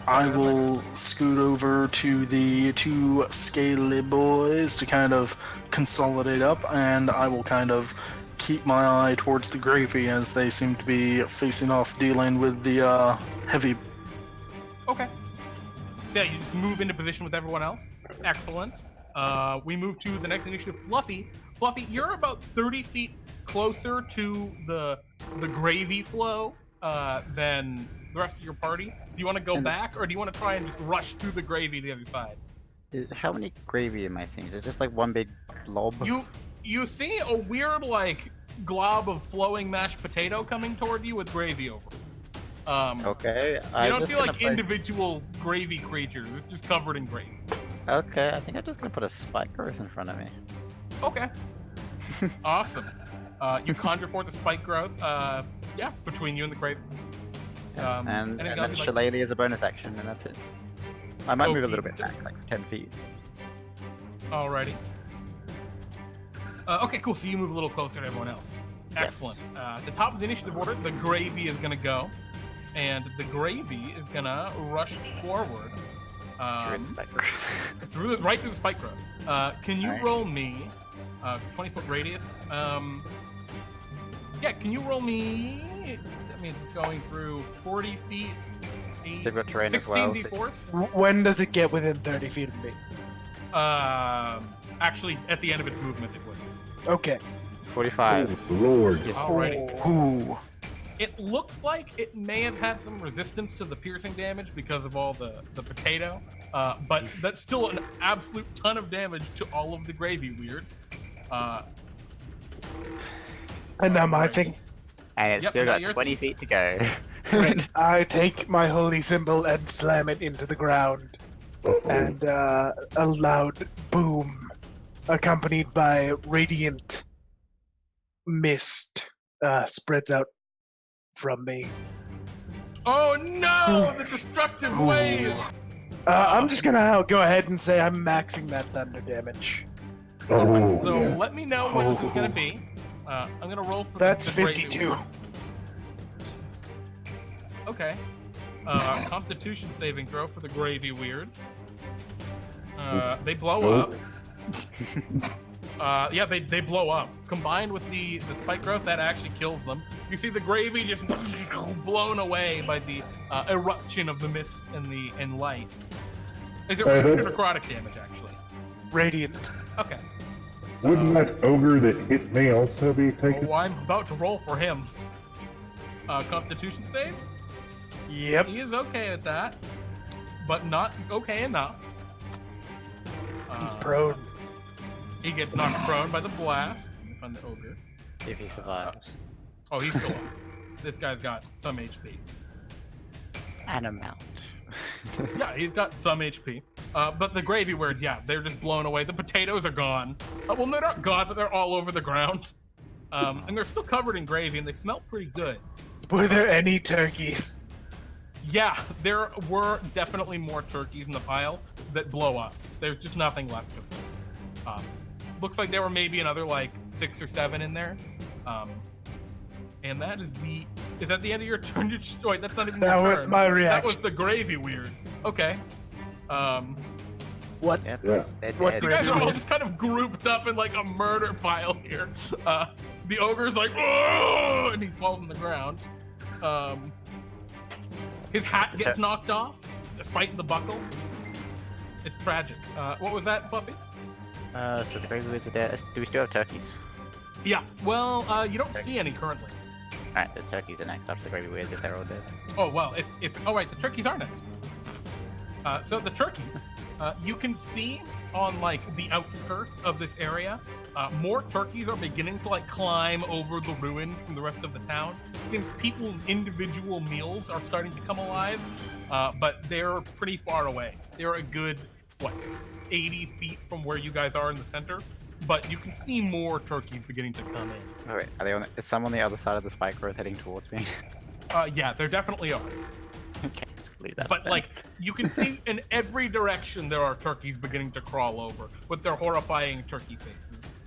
I will scoot over to the two scaly boys to kind of consolidate up, and I will kind of keep my eye towards the gravy as they seem to be facing off, dealing with the heavy. Okay. So yeah, you just move into position with everyone else. Excellent. We move to the next initiative, Fluffy. Fluffy, you're about 30 feet closer to the gravy flow than the rest of your party. Do you want to go back, or do you want to try and just rush through the gravy to the other side? How many gravy am I seeing? Is it just like one big blob? You see a weird like glob of flowing mashed potato coming toward you with gravy over it. Okay. You don't see like individual gravy creatures. It's just covered in gravy. Okay, I think I'm just gonna put a spike growth in front of me. Okay. Awesome. You conjure forth a spike growth. Yeah, between you and the gravy. And then Shillelagh is a bonus action, and that's it. I might move a little bit back, like 10 feet. Alrighty. Okay, cool. So you move a little closer to everyone else. Excellent. Yes. At the top of the initiative order, the gravy is going to go. And the gravy is going to rush forward. Right through the spike growth. Can you roll me 20-foot radius? Yeah, can you roll me... That means it's going through 40 feet, 8, 16 d-force. When does it get within 30 feet of me? Actually, at the end of its movement, it would. Okay. 45. Oh, Lord. Alrighty. Ooh. It looks like it may have had some resistance to the piercing damage because of all the potato, but that's still an absolute ton of damage to all of the gravy weirds. And now my thing. And it's still got 20 feet to go. I take my holy symbol and slam it into the ground. And a loud boom, accompanied by radiant mist, spreads out from me. Oh no! The destructive wave! I'm just gonna go ahead and say I'm maxing that thunder damage. So let me know what this is gonna be. I'm gonna roll for That's the 52. Okay. Constitution saving throw for the gravy weirds. They blow up. Yeah, they blow up. Combined with the spike growth, that actually kills them. You see the gravy just blown away by the eruption of the mist and light. Is it radiant or necrotic damage, actually? Radiant. Okay. Wouldn't that ogre that hit me also be taken? Oh, I'm about to roll for him. Constitution save? Yep. He is okay at that, but not okay enough. He's prone. He gets knocked prone by the blast on the ogre. If he survives. Oh, he's still up. This guy's got some HP. And a mount. Yeah, he's got some HP. But the gravy weirds, yeah, they're just blown away. The potatoes are gone. Well, they're not gone, but they're all over the ground. And they're still covered in gravy, and they smell pretty good. Were there any turkeys? Yeah, there were definitely more turkeys in the pile that blow up. There's just nothing left of them. Looks like there were maybe another like 6 or 7 in there. And that is is that the end of your turn? Wait, that's not even your turn. That was my reaction. That was the gravy weird. Okay. What? Yep. Yeah. What You guys are all just kind of grouped up in like a murder pile here. The ogre's like, "Oh!" and he falls on the ground. His hat gets knocked off, despite the buckle. It's tragic. What was that, Buffy? So the gravy wizards are there. Do we still have turkeys? Yeah. Well, you don't see any currently. Alright, the turkeys are next up to the gravy wizards. They're all dead. Oh well, if oh right, the turkeys are next. So the turkeys, you can see on like the outskirts of this area, more turkeys are beginning to like climb over the ruins from the rest of the town. It seems people's individual meals are starting to come alive, but they're pretty far away. They're a good 80 feet from where you guys are in the center. But you can see more turkeys beginning to come in. Alright, are they on? Is some on the other side of the spike growth heading towards me? Yeah, there definitely are. Okay, let's leave that. But then. like, you can see in every direction there are turkeys beginning to crawl over with their horrifying turkey faces.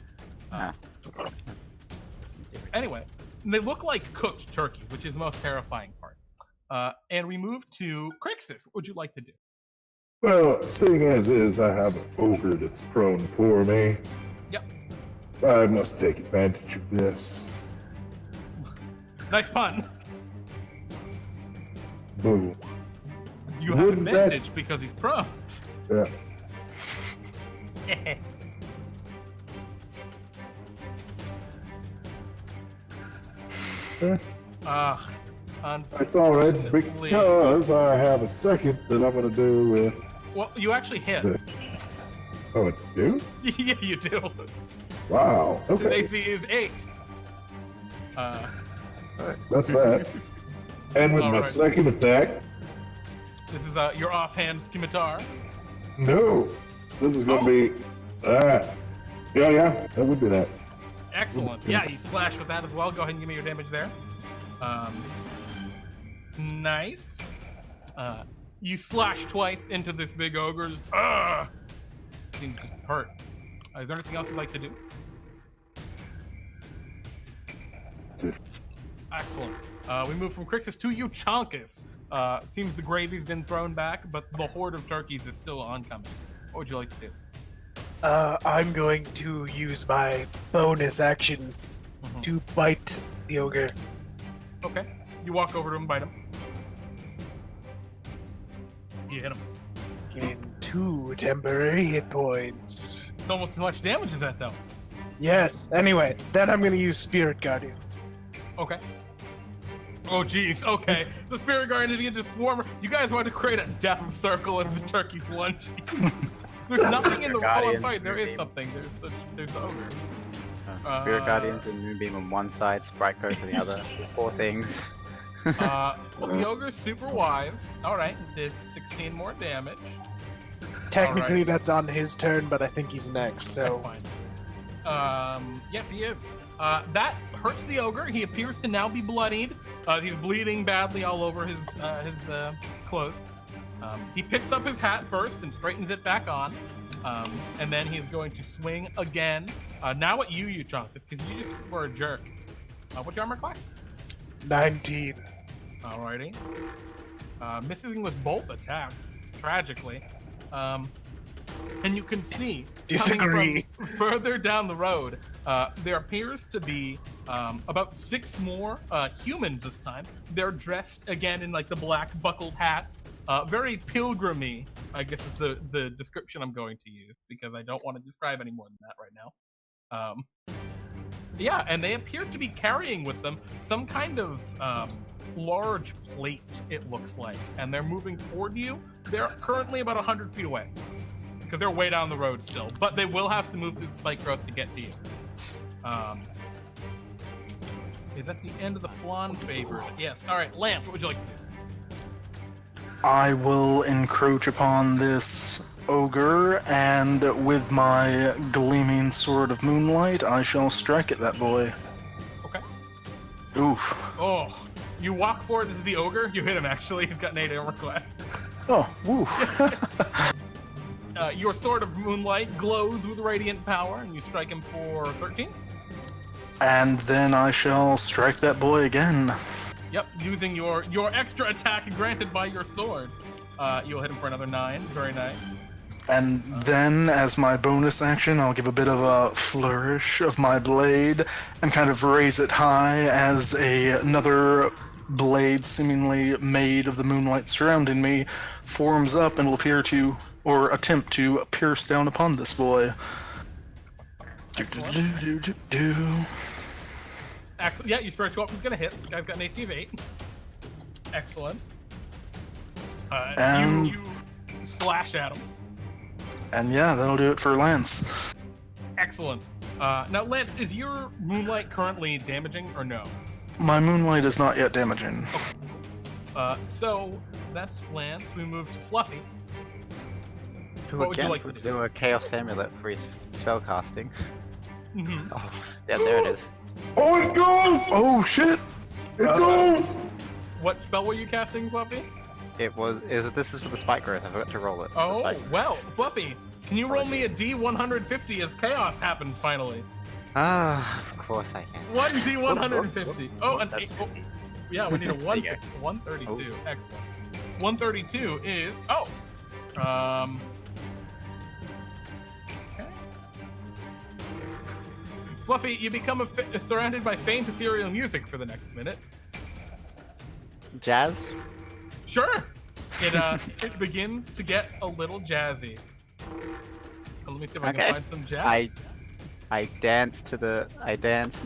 Anyway, they look like cooked turkeys, which is the most terrifying part. And we move to Krixus. What would you like to do? Well, seeing as is, I have an ogre that's prone for me. Yep. I must take advantage of this. Nice pun. Boom. You have Wouldn't advantage because he's prone. Yeah. It's alright because I have a second that I'm gonna do with. Well, you actually hit. Oh, I do? Yeah, you do. Wow. His Okay. AC is 8. That's that. And with my Alright. second attack, This is your offhand scimitar. no. This is gonna be. Yeah, that would be that. Excellent. Yeah, you slash with that as well. Go ahead and give me your damage there. Nice. You slash twice into this big ogre's. Seems just hurt. Is there anything else you'd like to do? That's it. Excellent. We move from Krixus to Euchaunkas. Seems the gravy's been thrown back, but the horde of turkeys is still oncoming. What would you like to do? I'm going to use my bonus action to bite the ogre. Okay. You walk over to him, bite him. You hit him. Gain 2 temporary hit points. It's almost as much damage as that, though. Yes. Anyway, then I'm going to use Spirit Guardian. Okay. Oh, jeez. Okay. The Spirit Guardian begins to swarm. You guys want to create a death circle as the turkeys lunge. There's nothing in the... Oh, I'm sorry. There is something. There's the ogre. Spirit Guardians and Moonbeam on one side, Sprite Coat on the other. 4 things. Well, the ogre's super wise. Alright, did 16 more damage. Technically, Alright. that's on his turn, but I think he's next, so... That's fine. Yes, he is. That hurts the ogre. He appears to now be bloodied. He's bleeding badly all over his clothes. He picks up his hat first and straightens it back on. And then he's going to swing again. Now at you, Euchaunkas, because you just were a jerk. What's your armor class? 19. Alrighty. Missing with both attacks, tragically. And you can see, Disagree. coming from further down the road, there appears to be about 6 more humans this time. They're dressed again in like the black buckled hats. Very pilgrimy, I guess is the description I'm going to use, because I don't want to describe any more than that right now. Yeah, and they appear to be carrying with them some kind of large plate, it looks like. And they're moving toward you. They're currently about 100 feet away, because they're way down the road still. But they will have to move through the spike growth to get to you. Is that the end of the Flan favor? Yes. All right, Lance, what would you like to do? I will encroach upon this ogre, and with my gleaming sword of moonlight, I shall strike at that boy. Okay. Oof. Oh, you walk forward. This is the ogre. You hit him, actually. He's got an 8 armor class. Oh, woo. Your sword of moonlight glows with radiant power, and you strike him for 13. And then I shall strike that boy again. Yep, using your extra attack granted by your sword. You'll hit him for another 9. Very nice. And then, as my bonus action, I'll give a bit of a flourish of my blade and kind of raise it high as another blade, seemingly made of the moonlight surrounding me, forms up and will appear to, or attempt to, pierce down upon this boy. Excellent. Yeah, you spiritual weapon's gonna hit. This guy's got an AC of 8. Excellent. You slash at him. And yeah, that'll do it for Lance. Excellent. Now, Lance, is your moonlight currently damaging or no? My moonlight is not yet damaging. So that's Lance. We move to Fluffy. Who What would you again like to would do? do a chaos amulet for his spell casting. Mm-hmm. Oh, yeah, there it is. Oh, it goes! Oh shit! It goes! What spell were you casting, Fluffy? This is for the spike growth. I forgot to roll it. The Oh, spike growth. well, Fluffy, can you roll me a D150 as chaos happens finally? Ah, of course I can. 1D150. Oh, an That's 8. Oh, yeah, we need a There you 150. 132. Excellent. 132 is. Oh! Okay. Fluffy, you become surrounded by faint ethereal music for the next minute. Jazz? Sure! It begins to get a little jazzy. So let me see if I Okay. can find some jazz. I dance, do a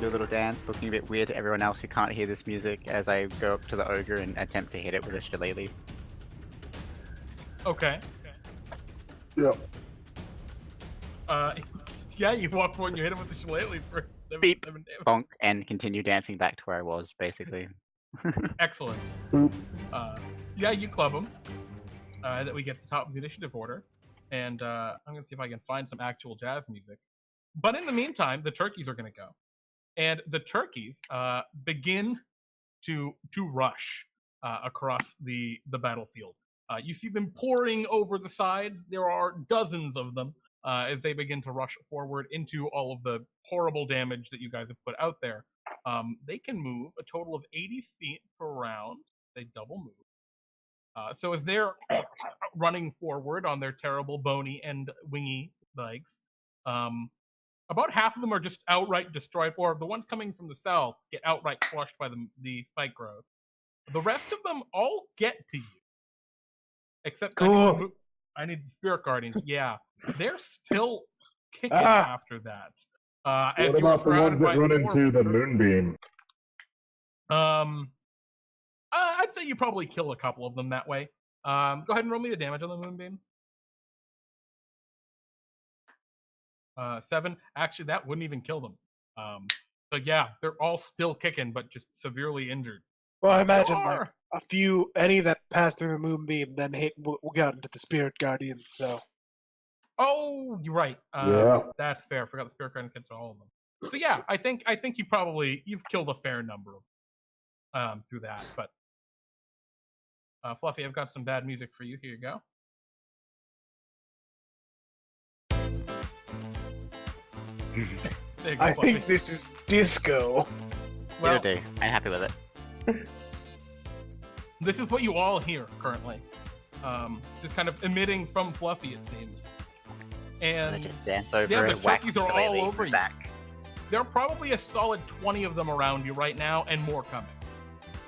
little dance, looking a bit weird to everyone else who can't hear this music as I go up to the ogre and attempt to hit it with a shillelagh. Okay. Yep. Yeah, you walk forward and you hit him with the shillelagh for 7 Beep. damage. Bonk, and continue dancing back to where I was, basically. Excellent. Boop. Yeah, you club him. That we get to the top of the initiative order. And I'm going to see if I can find some actual jazz music. But in the meantime, the turkeys are going to go. And the turkeys begin to rush across the battlefield. You see them pouring over the sides. There are dozens of them as they begin to rush forward into all of the horrible damage that you guys have put out there. They can move a total of 80 feet per round. They double move. So as they're running forward on their terrible bony and wingy legs, about half of them are just outright destroyed, or the ones coming from the south get outright crushed by the spike growth. The rest of them all get to you. Except Cool. I need the Spirit Guardians. Yeah, they're still kicking Ah. after that. What about the ones that run into the moonbeam? I'd say you probably kill a couple of them that way. Go ahead and roll me the damage on the moonbeam. 7. Actually, that wouldn't even kill them. So yeah, they're all still kicking, but just severely injured. Well, I imagine Sure. like any that passed through the moonbeam then got into the Spirit Guardians. So Oh, you're right. Yeah. That's fair. Forgot the Spirit Guardian gets all of them. So yeah, I think you've killed a fair number of them through that. But Fluffy, I've got some bad music for you. Here you go. There you go, I Fluffy. think this is disco. Well, It'll do. I'm happy with it. this is what you all hear currently. Just kind of emitting from Fluffy, it seems. And I just dance over yeah, the it, whack turkeys are shillelagh all over you. back. There are probably a solid 20 of them around you right now, and more coming.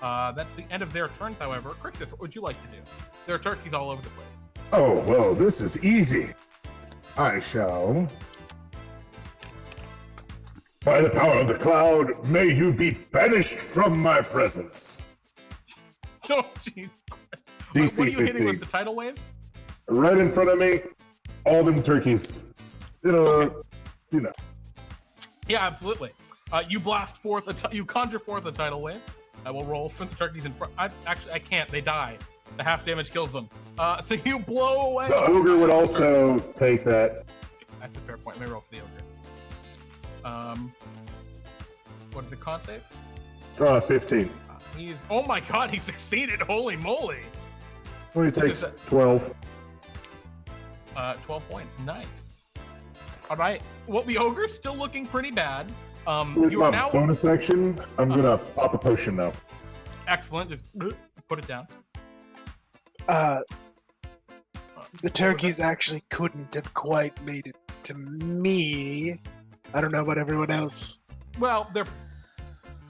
That's the end of their turns, however. Krixus, what would you like to do? There are turkeys all over the place. Oh, well, this is easy. I shall. By the power of the cloud, may you be banished from my presence. Oh, jeez. What DC are you hitting 15. with the tidal wave? Right in front of me, all them turkeys. Yeah, absolutely. You blast forth, you conjure forth a tidal wave. I will roll for the turkeys in front. I can't. They die. The half damage kills them. So you blow away. The ogre would also take that. That's a fair point. Let me roll for the ogre. What is the con save? 15. He's. Oh my god, he succeeded! Holy moly! Only takes 12. 12 points. Nice. All right. Well, the ogre's still looking pretty bad. With You're my now bonus action, I'm gonna pop a potion now. excellent. Just put it down. The turkeys actually couldn't have quite made it to me. I don't know about everyone else. Well, they're.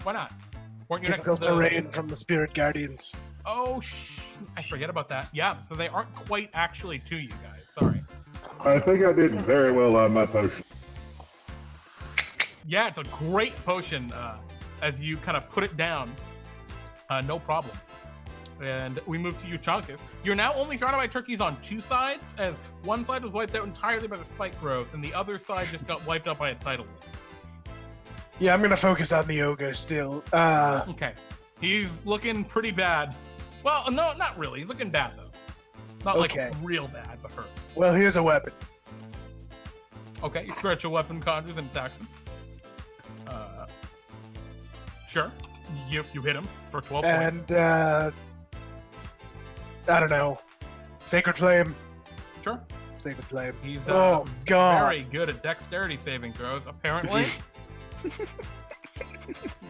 Why not? Weren't you next to Difficult the... terrain from the Spirit Guardians. Oh, I forget about that. Yeah, so they aren't quite actually to you guys. Sorry. I think I did very well on my potion. Yeah, it's a great potion as you kind of put it down. No problem. And we move to Euchaunkas. You're now only surrounded by turkeys on two sides, as one side was wiped out entirely by the spike growth, and the other side just got wiped out by a tidal wave. Yeah, I'm going to focus on the ogre still. Okay. He's looking pretty bad. Well, no, not really. He's looking bad, though. Not Okay. like real bad, but hurt. Well, here's a weapon. Okay, you stretch a weapon, conjures, and attacks him. Sure. You hit him for 12 points. And, I don't know. Sacred Flame. Sure. Sacred Flame. He's Oh, God. very good at dexterity saving throws, apparently.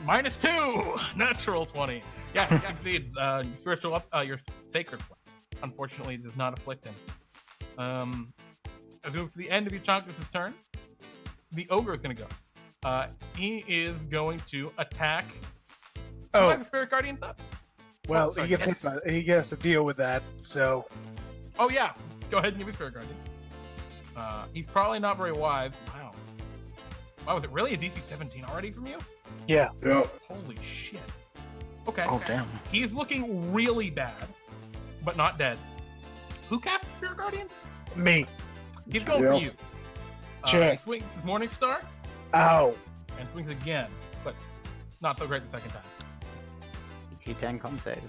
-2! Natural 20. Yeah, he succeeds. Spiritual up your sacred flame. Unfortunately, it does not afflict him. As we move to the end of Euchaunkas' turn, the ogre is going to go. He is going to attack. Who has the Spirit Guardians up? Well, sorry, he gets hit he has to deal with that, so... Oh, yeah. Go ahead and give me Spirit Guardians. He's probably not very wise. Wow. Wow, was it really a DC 17 already from you? Yeah. Yep. Holy shit. Okay. Oh, damn. He's looking really bad, but not dead. Who casts Spirit Guardians? Me. He's going for Yep. you. Sure. He swings his Morning Star Ow. and swings again, but not so great the second time. T10 con save.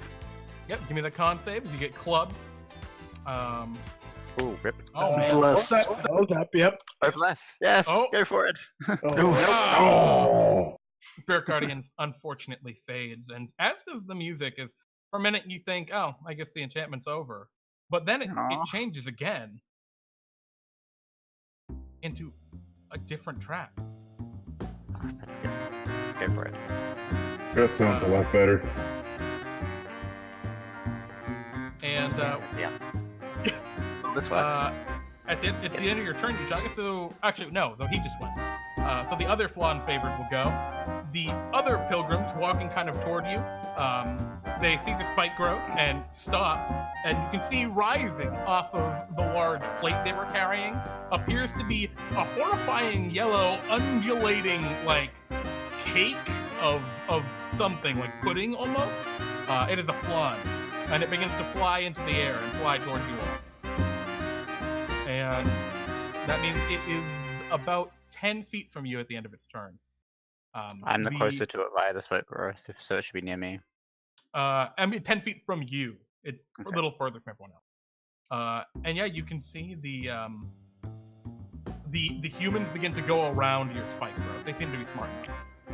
Yep, give me the con save. You get clubbed. Ooh, rip. Oh, man. Bless. Hold up, yep. Oh, bless. Yes, Oh. go for it. Oh. Spirit Guardians unfortunately fades, and as does the music. Is for a minute you think, oh, I guess the enchantment's over, but then it Aw. changes again into a different track. Oh, that's good. Go for it. That sounds a lot better. And Yeah. This way. at the end of your turn, Euchaunkas. So actually, no, though he just went. So the other Flan favored will go. The other pilgrims walking kind of toward you, they see the spike growth and stop, and you can see rising off of the large plate they were carrying appears to be a horrifying yellow, undulating like cake of something like pudding almost. It is a flan, and it begins to fly into the air and fly towards you all. And that means it is about 10 feet from you at the end of its turn. I'm the closer to it via the smoke growth, so it should be near me. I mean, 10 feet from you. It's a Okay. little further from everyone else. And yeah, you can see the humans begin to go around your spike growth. They seem to be smart.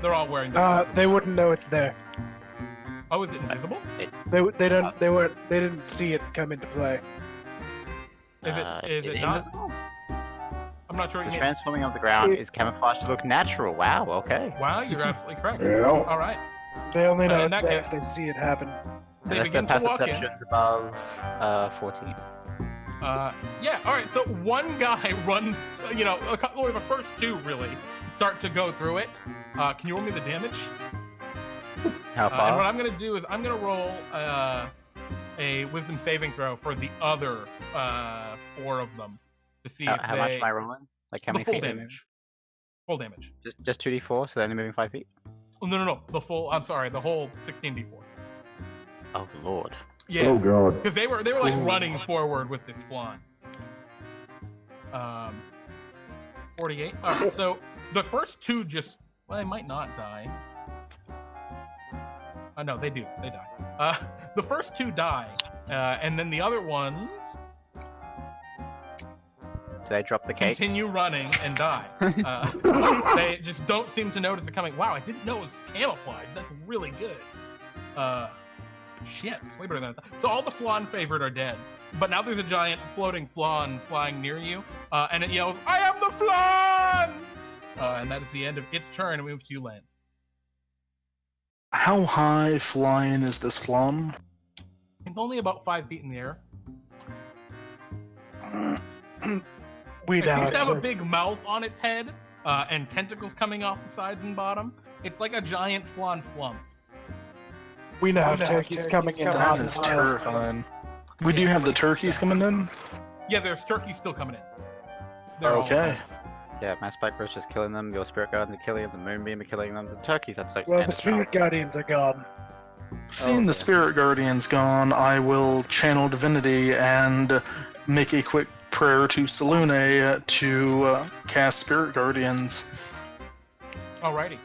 They're all wearing. They wouldn't know it's there. Oh, is it invisible? They didn't see it come into play. Is it not? invisible? I'm not sure. The What you mean. transforming of the ground is camouflaged to look natural. Wow, okay. Wow, you're absolutely correct. Yeah. All right. They only know In it's that there case- if they see it happen. They Unless begin their to walk in. perception's above 14. Yeah, all right. So one guy runs. A couple of the first two really start to go through it. Can you roll me the damage? How And what far? I'm gonna do is I'm gonna roll a Wisdom saving throw for the other 4 of them to see if How they much am I rolling? Like how the many full feet? are they damage. Full damage. moving? Just 2d4, so they're only moving 5 feet? Oh, no. The full. I'm sorry. The whole 16d4. Oh lord. Yeah. Oh god. Because they were like Ooh. running forward with this flan. 48. All right, so the first 2 just they might not die. No, they do. They die. The first 2 die, and then the other ones Do they drop the cake? continue running and die. They just don't seem to notice it coming. Wow, I didn't know it was camouflage. That's really good. Shit, way better than I thought. So all the flan favored are dead, but now there's a giant floating flan flying near you, and it yells, "I am the flan!" And that is the end of its turn, and we move to you, Lance. How high flying is this flan? It's only about 5 feet in the air. We It now seems to have a have big mouth on its head, and tentacles coming off the sides and bottom. It's like a giant flan flump. turkeys coming in. That is terrifying. We do have the turkeys coming in? Yeah, there's turkeys still coming in. They're all Okay. Yeah, my spike brush is killing them, your spirit guardians are killing them, the moonbeam are killing them, the turkeys that's like Well, the spirit guardians are gone. Seeing the okay. spirit guardians gone, I will channel divinity and make a quick prayer to Selune to cast spirit guardians. Alrighty.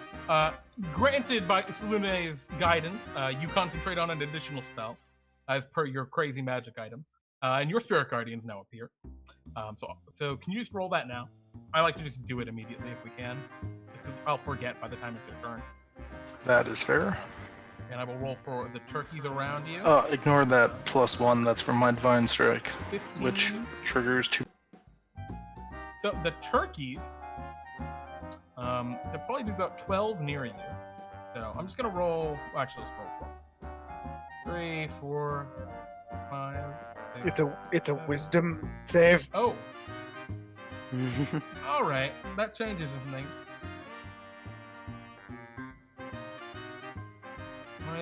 Granted by Salune's guidance, you concentrate on an additional spell, as per your crazy magic item, and your spirit guardians now appear. So can you just roll that now? I like to just do it immediately if we can, just because I'll forget by the time it's your turn. That is fair. And I will roll for the turkeys around you. Ignore that +1, that's from my Divine Strike, 15. which triggers 2. So the turkeys, there'll probably be about 12 near you. So I'm just gonna roll. Actually, let's roll 4. 3, 4, 5. 6, It's a wisdom save. Oh, all right. That changes things.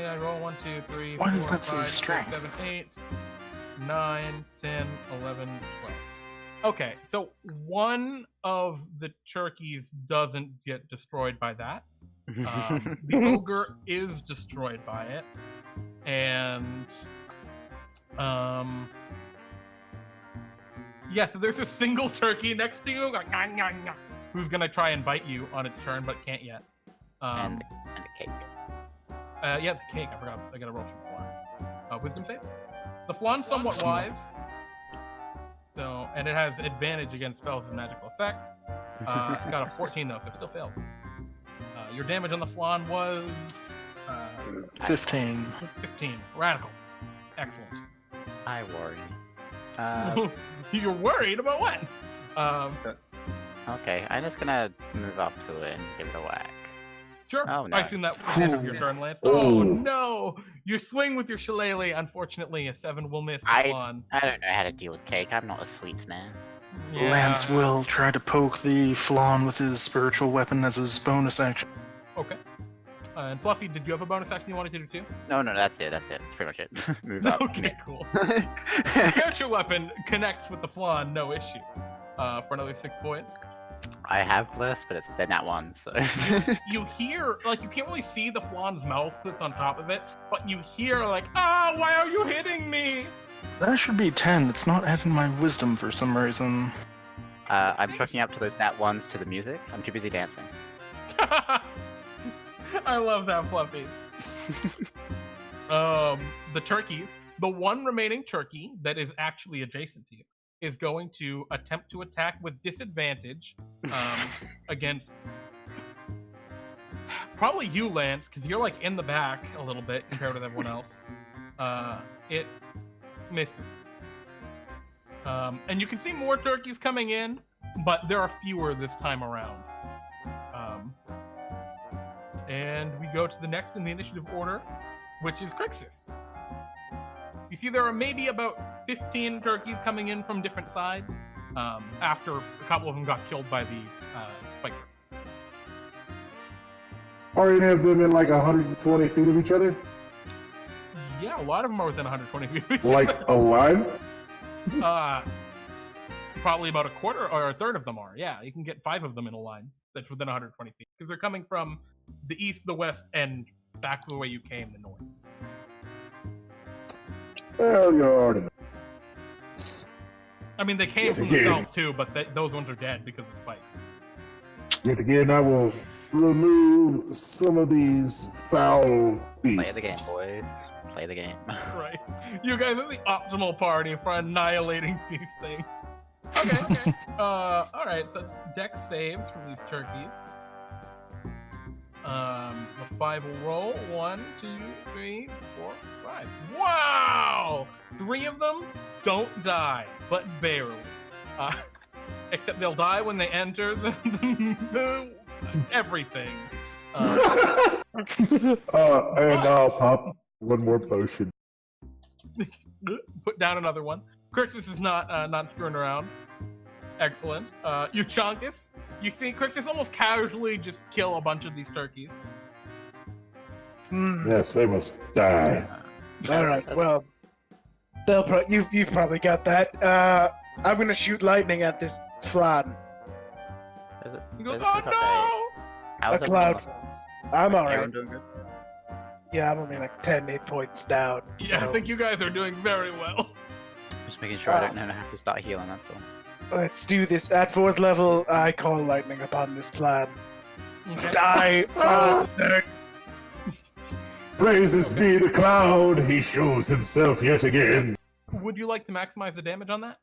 I roll 1, 2, 3, Why 4, does that say 5, 6, strength? 7, 8, 9, 10, 11, 12. Okay, so one of the turkeys doesn't get destroyed by that. The ogre is destroyed by it, and yeah. So there's a single turkey next to you, who's gonna try and bite you on its turn, but can't yet. and a cake. Yeah, the cake. I forgot. I gotta roll for the flan. Wisdom save. The flan's somewhat wise, so and it has advantage against spells of magical effect. Got a 14 though, so it still failed. Your damage on the flan was 15. 15. Radical. Excellent. I worry. You're worried about what? Okay, I'm just gonna move up to it and give it a whack. Sure. Oh, no. I assume that was the end of your turn, Lance. Oh. Oh no! You swing with your shillelagh. Unfortunately, a 7 will miss the flan. I don't know how to deal with cake. I'm not a sweets man. Yeah. Lance will try to poke the flan with his spiritual weapon as his bonus action. Okay. And Fluffy, did you have a bonus action you wanted to do too? No, that's it. That's pretty much it. Move up. Okay, cool. Character weapon connects with the flan, no issue. For another 6 points. I have bliss, but they're not one, so. You hear, like, you can't really see the flan's mouth that's on top of it, but you hear, like, ah, why are you hitting me? That should be 10. It's not adding my wisdom for some reason. I'm chalking up to those nat ones to the music. I'm too busy dancing. I love that, Fluffy. The turkeys, the one remaining turkey that is actually adjacent to you, is going to attempt to attack with disadvantage against probably you, Lance, because you're like in the back a little bit compared with everyone else. It misses. And you can see more turkeys coming in, but there are fewer this time around. And we go to the next in the initiative order, which is Krixus. You see there are maybe about 15 turkeys coming in from different sides, after a couple of them got killed by the spiker. Are any of them in like 120 feet of each other? Yeah, a lot of them are within 120 feet of each Like a line? other. Probably about a quarter or a third of them are. Yeah, you can get 5 of them in a line that's within 120 feet. Because they're coming from the east, the west, and back the way you came, the north. Well, you already know. I mean, they came Yes, from the again. south too, but those ones are dead because of spikes. Yet again, I will remove some of these foul Play beasts. the game, boys. Play the game. Right. You guys are the optimal party for annihilating these things. Okay. Alright, so it's dex saves from these turkeys. The 5 will roll. 1, 2, 3, 4, 5. Wow! 3 of them don't die, but barely. Except they'll die when they enter the everything. And I'll pop one more potion. Put down another one. Krixus is not screwing around. Excellent. Euchaunkas, you see Krixus almost casually just kill a bunch of these turkeys. Yes, they must die. All right. Well, you've probably got that. I'm gonna shoot lightning at this flan. He goes, It's oh okay. no! How's A everyone cloud else? forms. I'm alright. Everyone doing good? Yeah, I'm only like 10 hit points down. Yeah, I so think you guys are doing very well. Just making sure I don't have to start healing, that's all. let's do this. At 4th level, I call lightning upon this plan. Okay. Die on the Praises be the cloud, he shows himself yet again. Would you like to maximize the damage on that?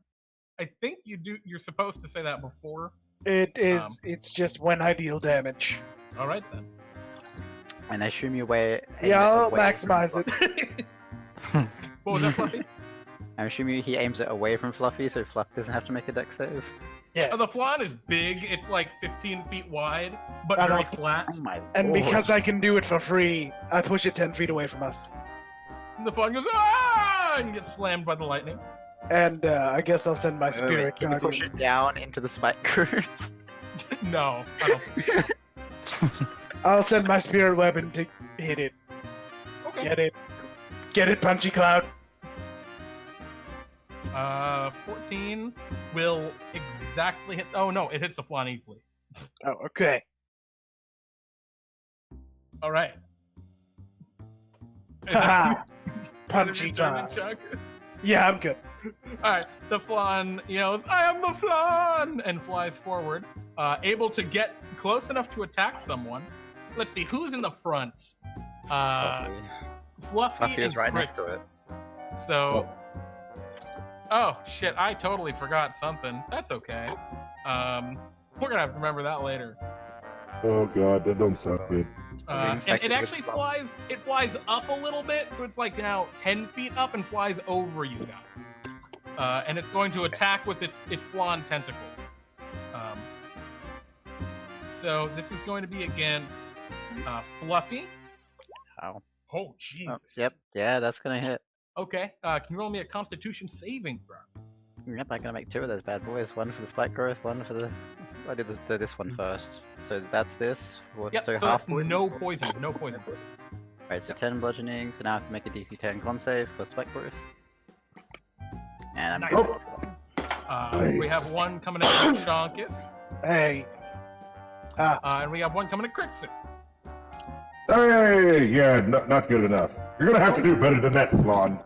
I think you do. You're supposed to say that before. It is. It's just when I deal damage. All right then. And I assume you weigh. Yeah, I'll maximize it. What was that, Fluffy? I'm assuming he aims it away from Fluffy, so Fluff doesn't have to make a dex save. Yeah. The flan is big. It's like 15 feet wide, but I very know. flat. Oh my And lord. because I can do it for free, I push it 10 feet away from us. And the flan goes, ah! And gets slammed by the lightning. And I guess I'll send my Wait, wait, spirit can you push guardian. it down into the spike curve? No, I don't think so. I'll send my spirit weapon to hit it. Okay. Get it. Get it, Punchy Cloud. 14 will exactly hit. Oh no, it hits the flan easily. Oh, okay. All right. Haha. Punchy Punchy Cloud. Chuck. Yeah, I'm good. All right, the flan yells, "I am the flan!" and flies forward, able to get close enough to attack someone. Let's see who's in the front. Fluffy Fluffy and is right next to it. Krixus. So, oh shit, I totally forgot something. That's okay. We're gonna have to remember that later. Oh god, that don't sound good. And infected it with actually fly. flies up a little bit, so it's like now 10 feet up and flies over you guys. And it's going to attack with its flan tentacles. So this is going to be against Fluffy. Ow. Oh, Oh, Jesus. yep. Yeah, that's gonna hit. Okay, can you roll me a Constitution saving throw? Yep, I'm gonna make two of those bad boys. One for the spike growth, one for the. I did this one first. So that's this. Yep, so half that's poison. no poison, no poison. Alright, so 10 bludgeoning. So now I have to make a DC 10 con save for spike growth. And I'm Nice. good. We have Nice. one coming at Euchaunkas, Hey. and we have one coming at Krixus. Hey, yeah, not good enough. You're gonna have to do better than that, Flan.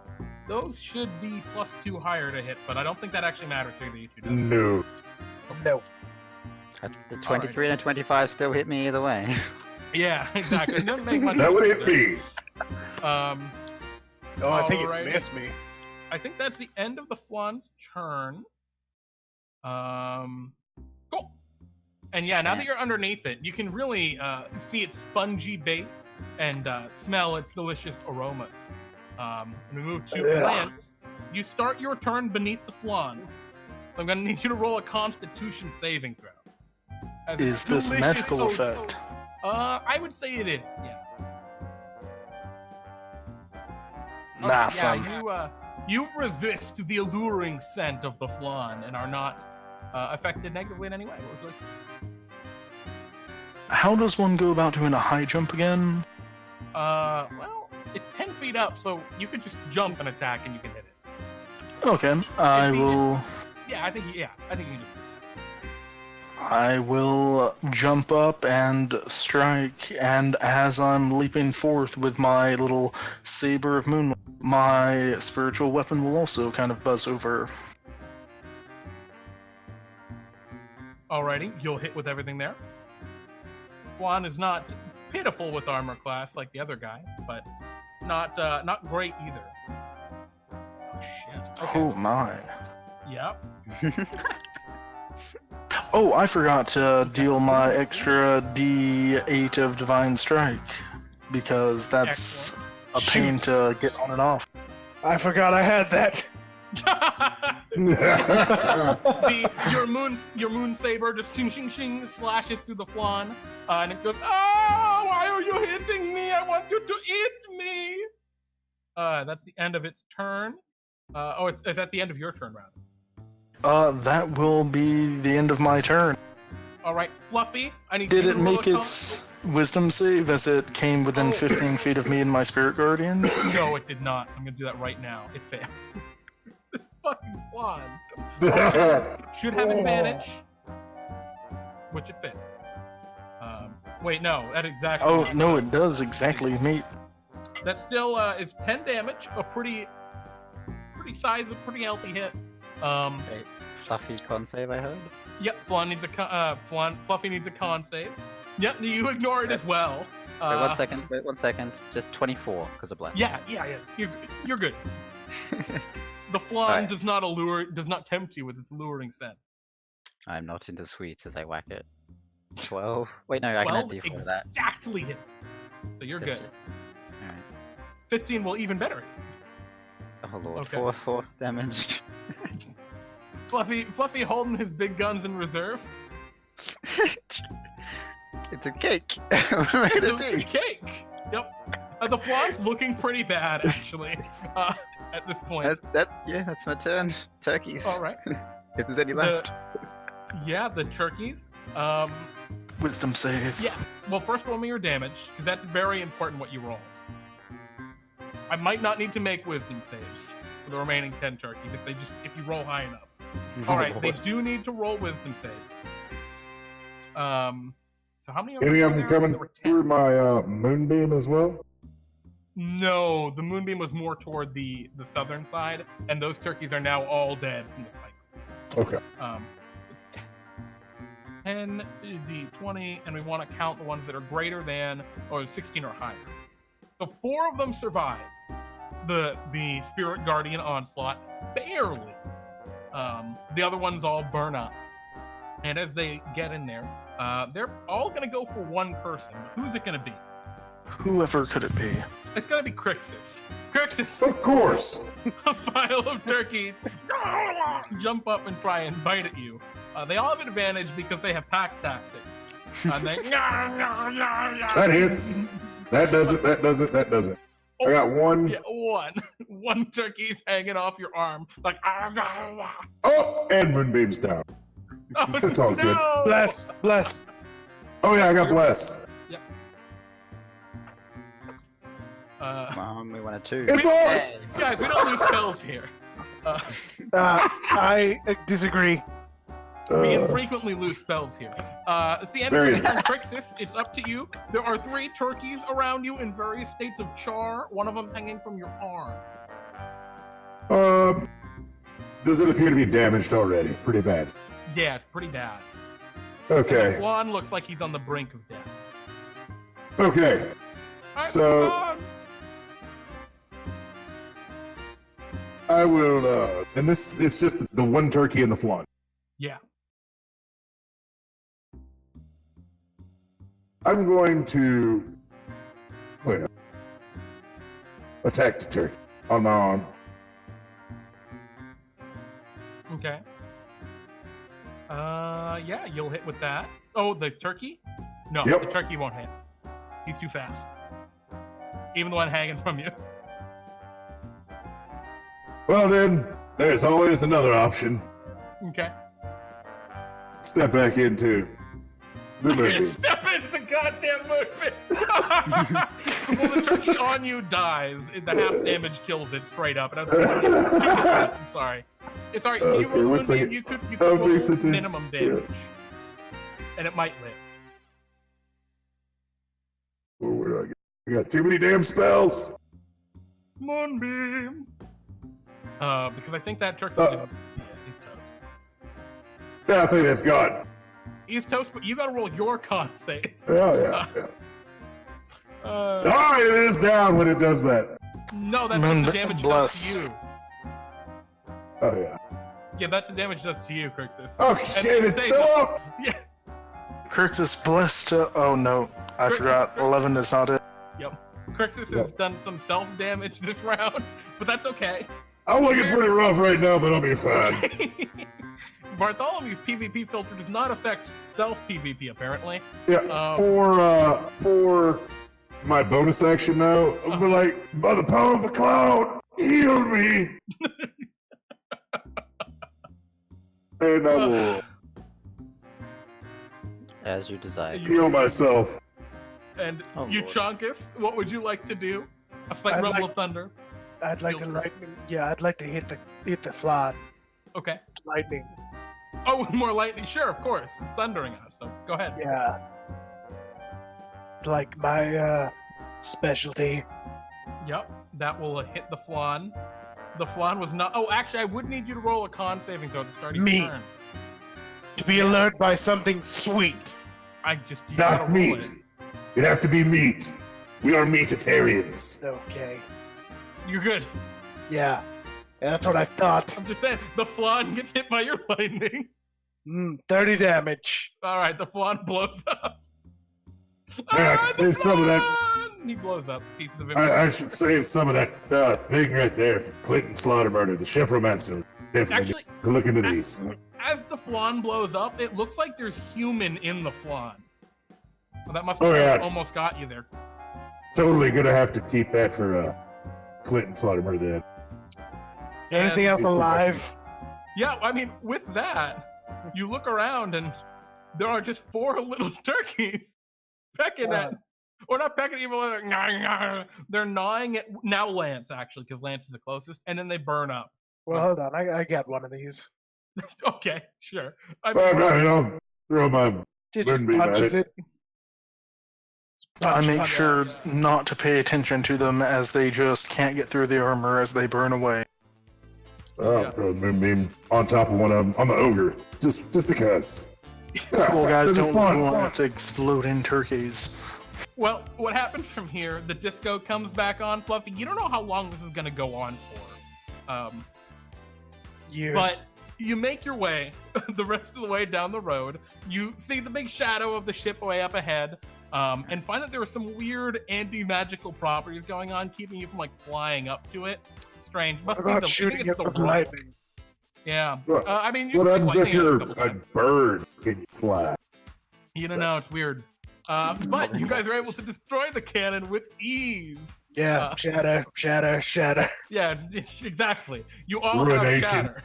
Those should be +2 higher to hit, but I don't think that actually matters here. You two. No. No. The 23 and a 25 still hit me either way. Yeah, exactly. It doesn't make much That would difference hit me. there. Oh, I think Alrighty. it missed me. I think that's the end of the flan's turn. Cool. And yeah, now that you're underneath it, you can really see its spongy base and smell its delicious aromas. And we move to Ugh. plants. You start your turn beneath the flan, so I'm gonna need you to roll a Constitution saving throw. As Is this delicious magical so- effect? I would say it is. Yeah. Nah, Okay, son. yeah, you resist the alluring scent of the flan and are not affected negatively in any way. What would you like? How does one go about doing a high jump again? Well, it's 10 feet up, so you could just jump and attack and you can hit it. Okay, I will. Yeah, I think you can just. I will jump up and strike, and as I'm leaping forth with my little saber of moonlight, my spiritual weapon will also kind of buzz over. Alrighty, you'll hit with everything there. Juan is not pitiful with armor class like the other guy, but not great either. Oh shit. Okay. Oh my. Yep. Oh, I forgot to deal my extra D8 of Divine Strike, because that's a pain to get on and off. I forgot I had that. Your moon saber just shing shing shing slashes through the flan, and it goes, "Oh, why are you hitting me? I want you to eat me." That's the end of its turn. It's at the end of your turn, rather. That will be the end of my turn. All right, Fluffy. I need Did you it to roll make a its wisdom save as it came within 15 feet of me and my spirit guardians? No, it did not. I'm gonna do that right now. It fails. This fucking flan should have advantage, which it failed. Wait, no, that exactly. Oh, no, it does exactly meet. That still is 10 damage, a pretty healthy hit. Wait, fluffy con save, I heard? Yep, Fluffy needs a con save. Yep, you ignore it as well. Wait 1 second. Just 24 because of blend. Yeah. You're good. The flan Alright. does not tempt you with its alluring scent. I'm not into sweets as I whack it. 12. Wait, no, I can add 12 D4 to that. exactly hits. So you're good. Alright. 15 will even better. Oh lord, Okay. 4 damage. Fluffy holding his big guns in reserve. It's a cake. What am I It's gonna a do? cake. Yep. The flan's looking pretty bad actually. At this point. That's my turn. Turkeys. All right. If there's any left. The turkeys. Wisdom save. Yeah. Well, first roll me your damage because that's very important what you roll. I might not need to make wisdom saves for the remaining 10 turkeys if you roll high enough. All right, they do need to roll wisdom saves. So how many? Any of them there? coming There were 10. through my moonbeam as well? No, the moonbeam was more toward the southern side, and those turkeys are now all dead from the spike. Okay. It's 10, d20, and we want to count the ones that are greater than or 16 or higher. So 4 of them survive the Spirit Guardian onslaught, barely. The other ones all burn up, and as they get in there, they're all gonna go for one person. Who's it gonna be? Whoever could it be? It's gonna be Krixus. Krixus, Of course. a pile of turkeys jump up and try and bite at you. They all have an advantage because they have pack tactics. And they That hits. That does it. I got one. Yeah, one turkey's hanging off your arm, like Oh, and moonbeam's down. Oh, It's all good. no! Bless. Oh yeah, I got bless. Mom, we want a 2. It's off. Guys, we don't lose spells here. I disagree. We Uh, infrequently lose spells here. It's the end Very of the turn, Krixus. It's up to you. There are 3 turkeys around you in various states of char. One of them hanging from your arm. does it appear to be damaged already? Pretty bad. Yeah, it's pretty bad. And Okay. Swan looks like he's on the brink of death. Okay. Alright, So- Swan. I will. And it's just the one turkey in the flan. Yeah. I'm going to attack the turkey on my arm. Okay. Yeah, you'll hit with that. Oh, the turkey? No, Yep. the turkey won't hit. He's too fast. Even the one hanging from you. Well then, there's always another option. Okay. Step back into the movie. Step into the goddamn movie! Well, the turkey on you dies. The half damage kills it straight up. And I'm sorry. It's alright. Okay, You roll one one second. you could I'll roll fix it too. minimum damage. And it might live. Oh, where do I get? I got too many damn spells. Moonbeam! Because I think that turkey is toast. Yeah, I think that's gone. He's toast, but you gotta roll your con save. Yeah. Oh, it is down when it does that. No, that's Moon what the damage bless. does to you. Oh yeah. Yeah, that's the damage does to you, Krixus. Oh And shit, it's say still something. up. Yeah. Krixus blessed to. Oh no, I forgot. 11 is not it. Yep. Krixus has done some self-damage this round, but that's okay. I'm looking pretty rough right now, but I'll be fine. Bartholomew's PvP filter does not affect self-PvP, apparently. Yeah, for my bonus action now, I'm like, by the power of the cloud, heal me. And I will As you desire. heal myself. And Oh, Lord. Euchaunkas, what would you like to do? A slight I'd rumble like- of thunder. I'd like to lightning. Yeah, I'd like to hit the flan. Okay. Lightning. Oh, more lightning. Sure, of course. It's thundering out, so go ahead. Yeah. like my specialty. Yep, that will hit the flan. The flan was not. Oh, actually, I would need you to roll a con saving throw at the start of your turn. To be alert by something sweet. You Not gotta roll meat. it. It'd have to be meat. We are meatitarians. Okay. You're good. Yeah. That's what I thought. I'm just saying, the flan gets hit by your lightning. 30 damage. All right, the flan blows up. Man, I can save some of that. Flan! He blows up pieces of it. I should save some of that thing right there for Clinton Slaughter Murder, the chef romancer. Definitely Actually, look into these. as the flan blows up, it looks like there's human in the flan. Well, that must have Oh, yeah. almost got you there. Totally gonna have to keep that for Clinton Slaughter Murder. Then. Is there anything else alive? Yeah, I mean, with that, you look around and there are just 4 little turkeys pecking at, or not pecking, even like, they're gnawing at, now Lance, actually, because Lance is the closest, and then they burn up. Well, hold on. I got one of these. Okay, sure. I I'll throw my Just Moonbeam at punches it. it. I make Punch. sure not to pay attention to them as they just can't get through the armor as they burn away. I'll throw a Moonbeam on top of one of them, on the ogre, just because. Well, guys, this is don't fun. want to explode in turkeys. Well, what happens from here, the disco comes back on, Fluffy. You don't know how long this is going to go on for. Years. But you make your way the rest of the way down the road. You see the big shadow of the ship way up ahead, and find that there are some weird anti-magical properties going on, keeping you from like flying up to it. Strange. Must What be about the, I shooting think it's it the with rock. lightning? Yeah. What- I mean, you What can happens shoot if lightning you're a couple a times. bird? Can you fly? You don't know. It's weird. But you guys are able to destroy the cannon with ease. Yeah, shatter. Yeah, exactly. You all have Ruination. shatter.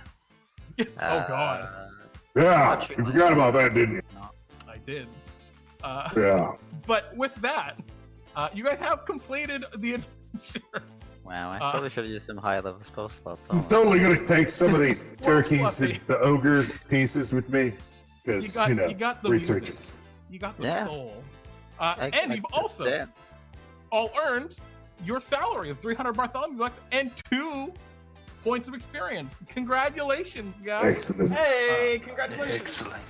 Oh god, Yeah, you forgot about that, didn't you? I did. Yeah. But with that, you guys have completed the adventure. Wow, I probably should have used some high-level spell slots. I'm totally gonna take some of these Well, turkeys Fluffy. and the ogre pieces with me, because You got the researches. You got the Yeah. soul. I And you've also understand. all earned your salary of 300 Bartholomew bucks and 2 points of experience. Congratulations, guys. Excellent. Hey, congratulations. Excellent.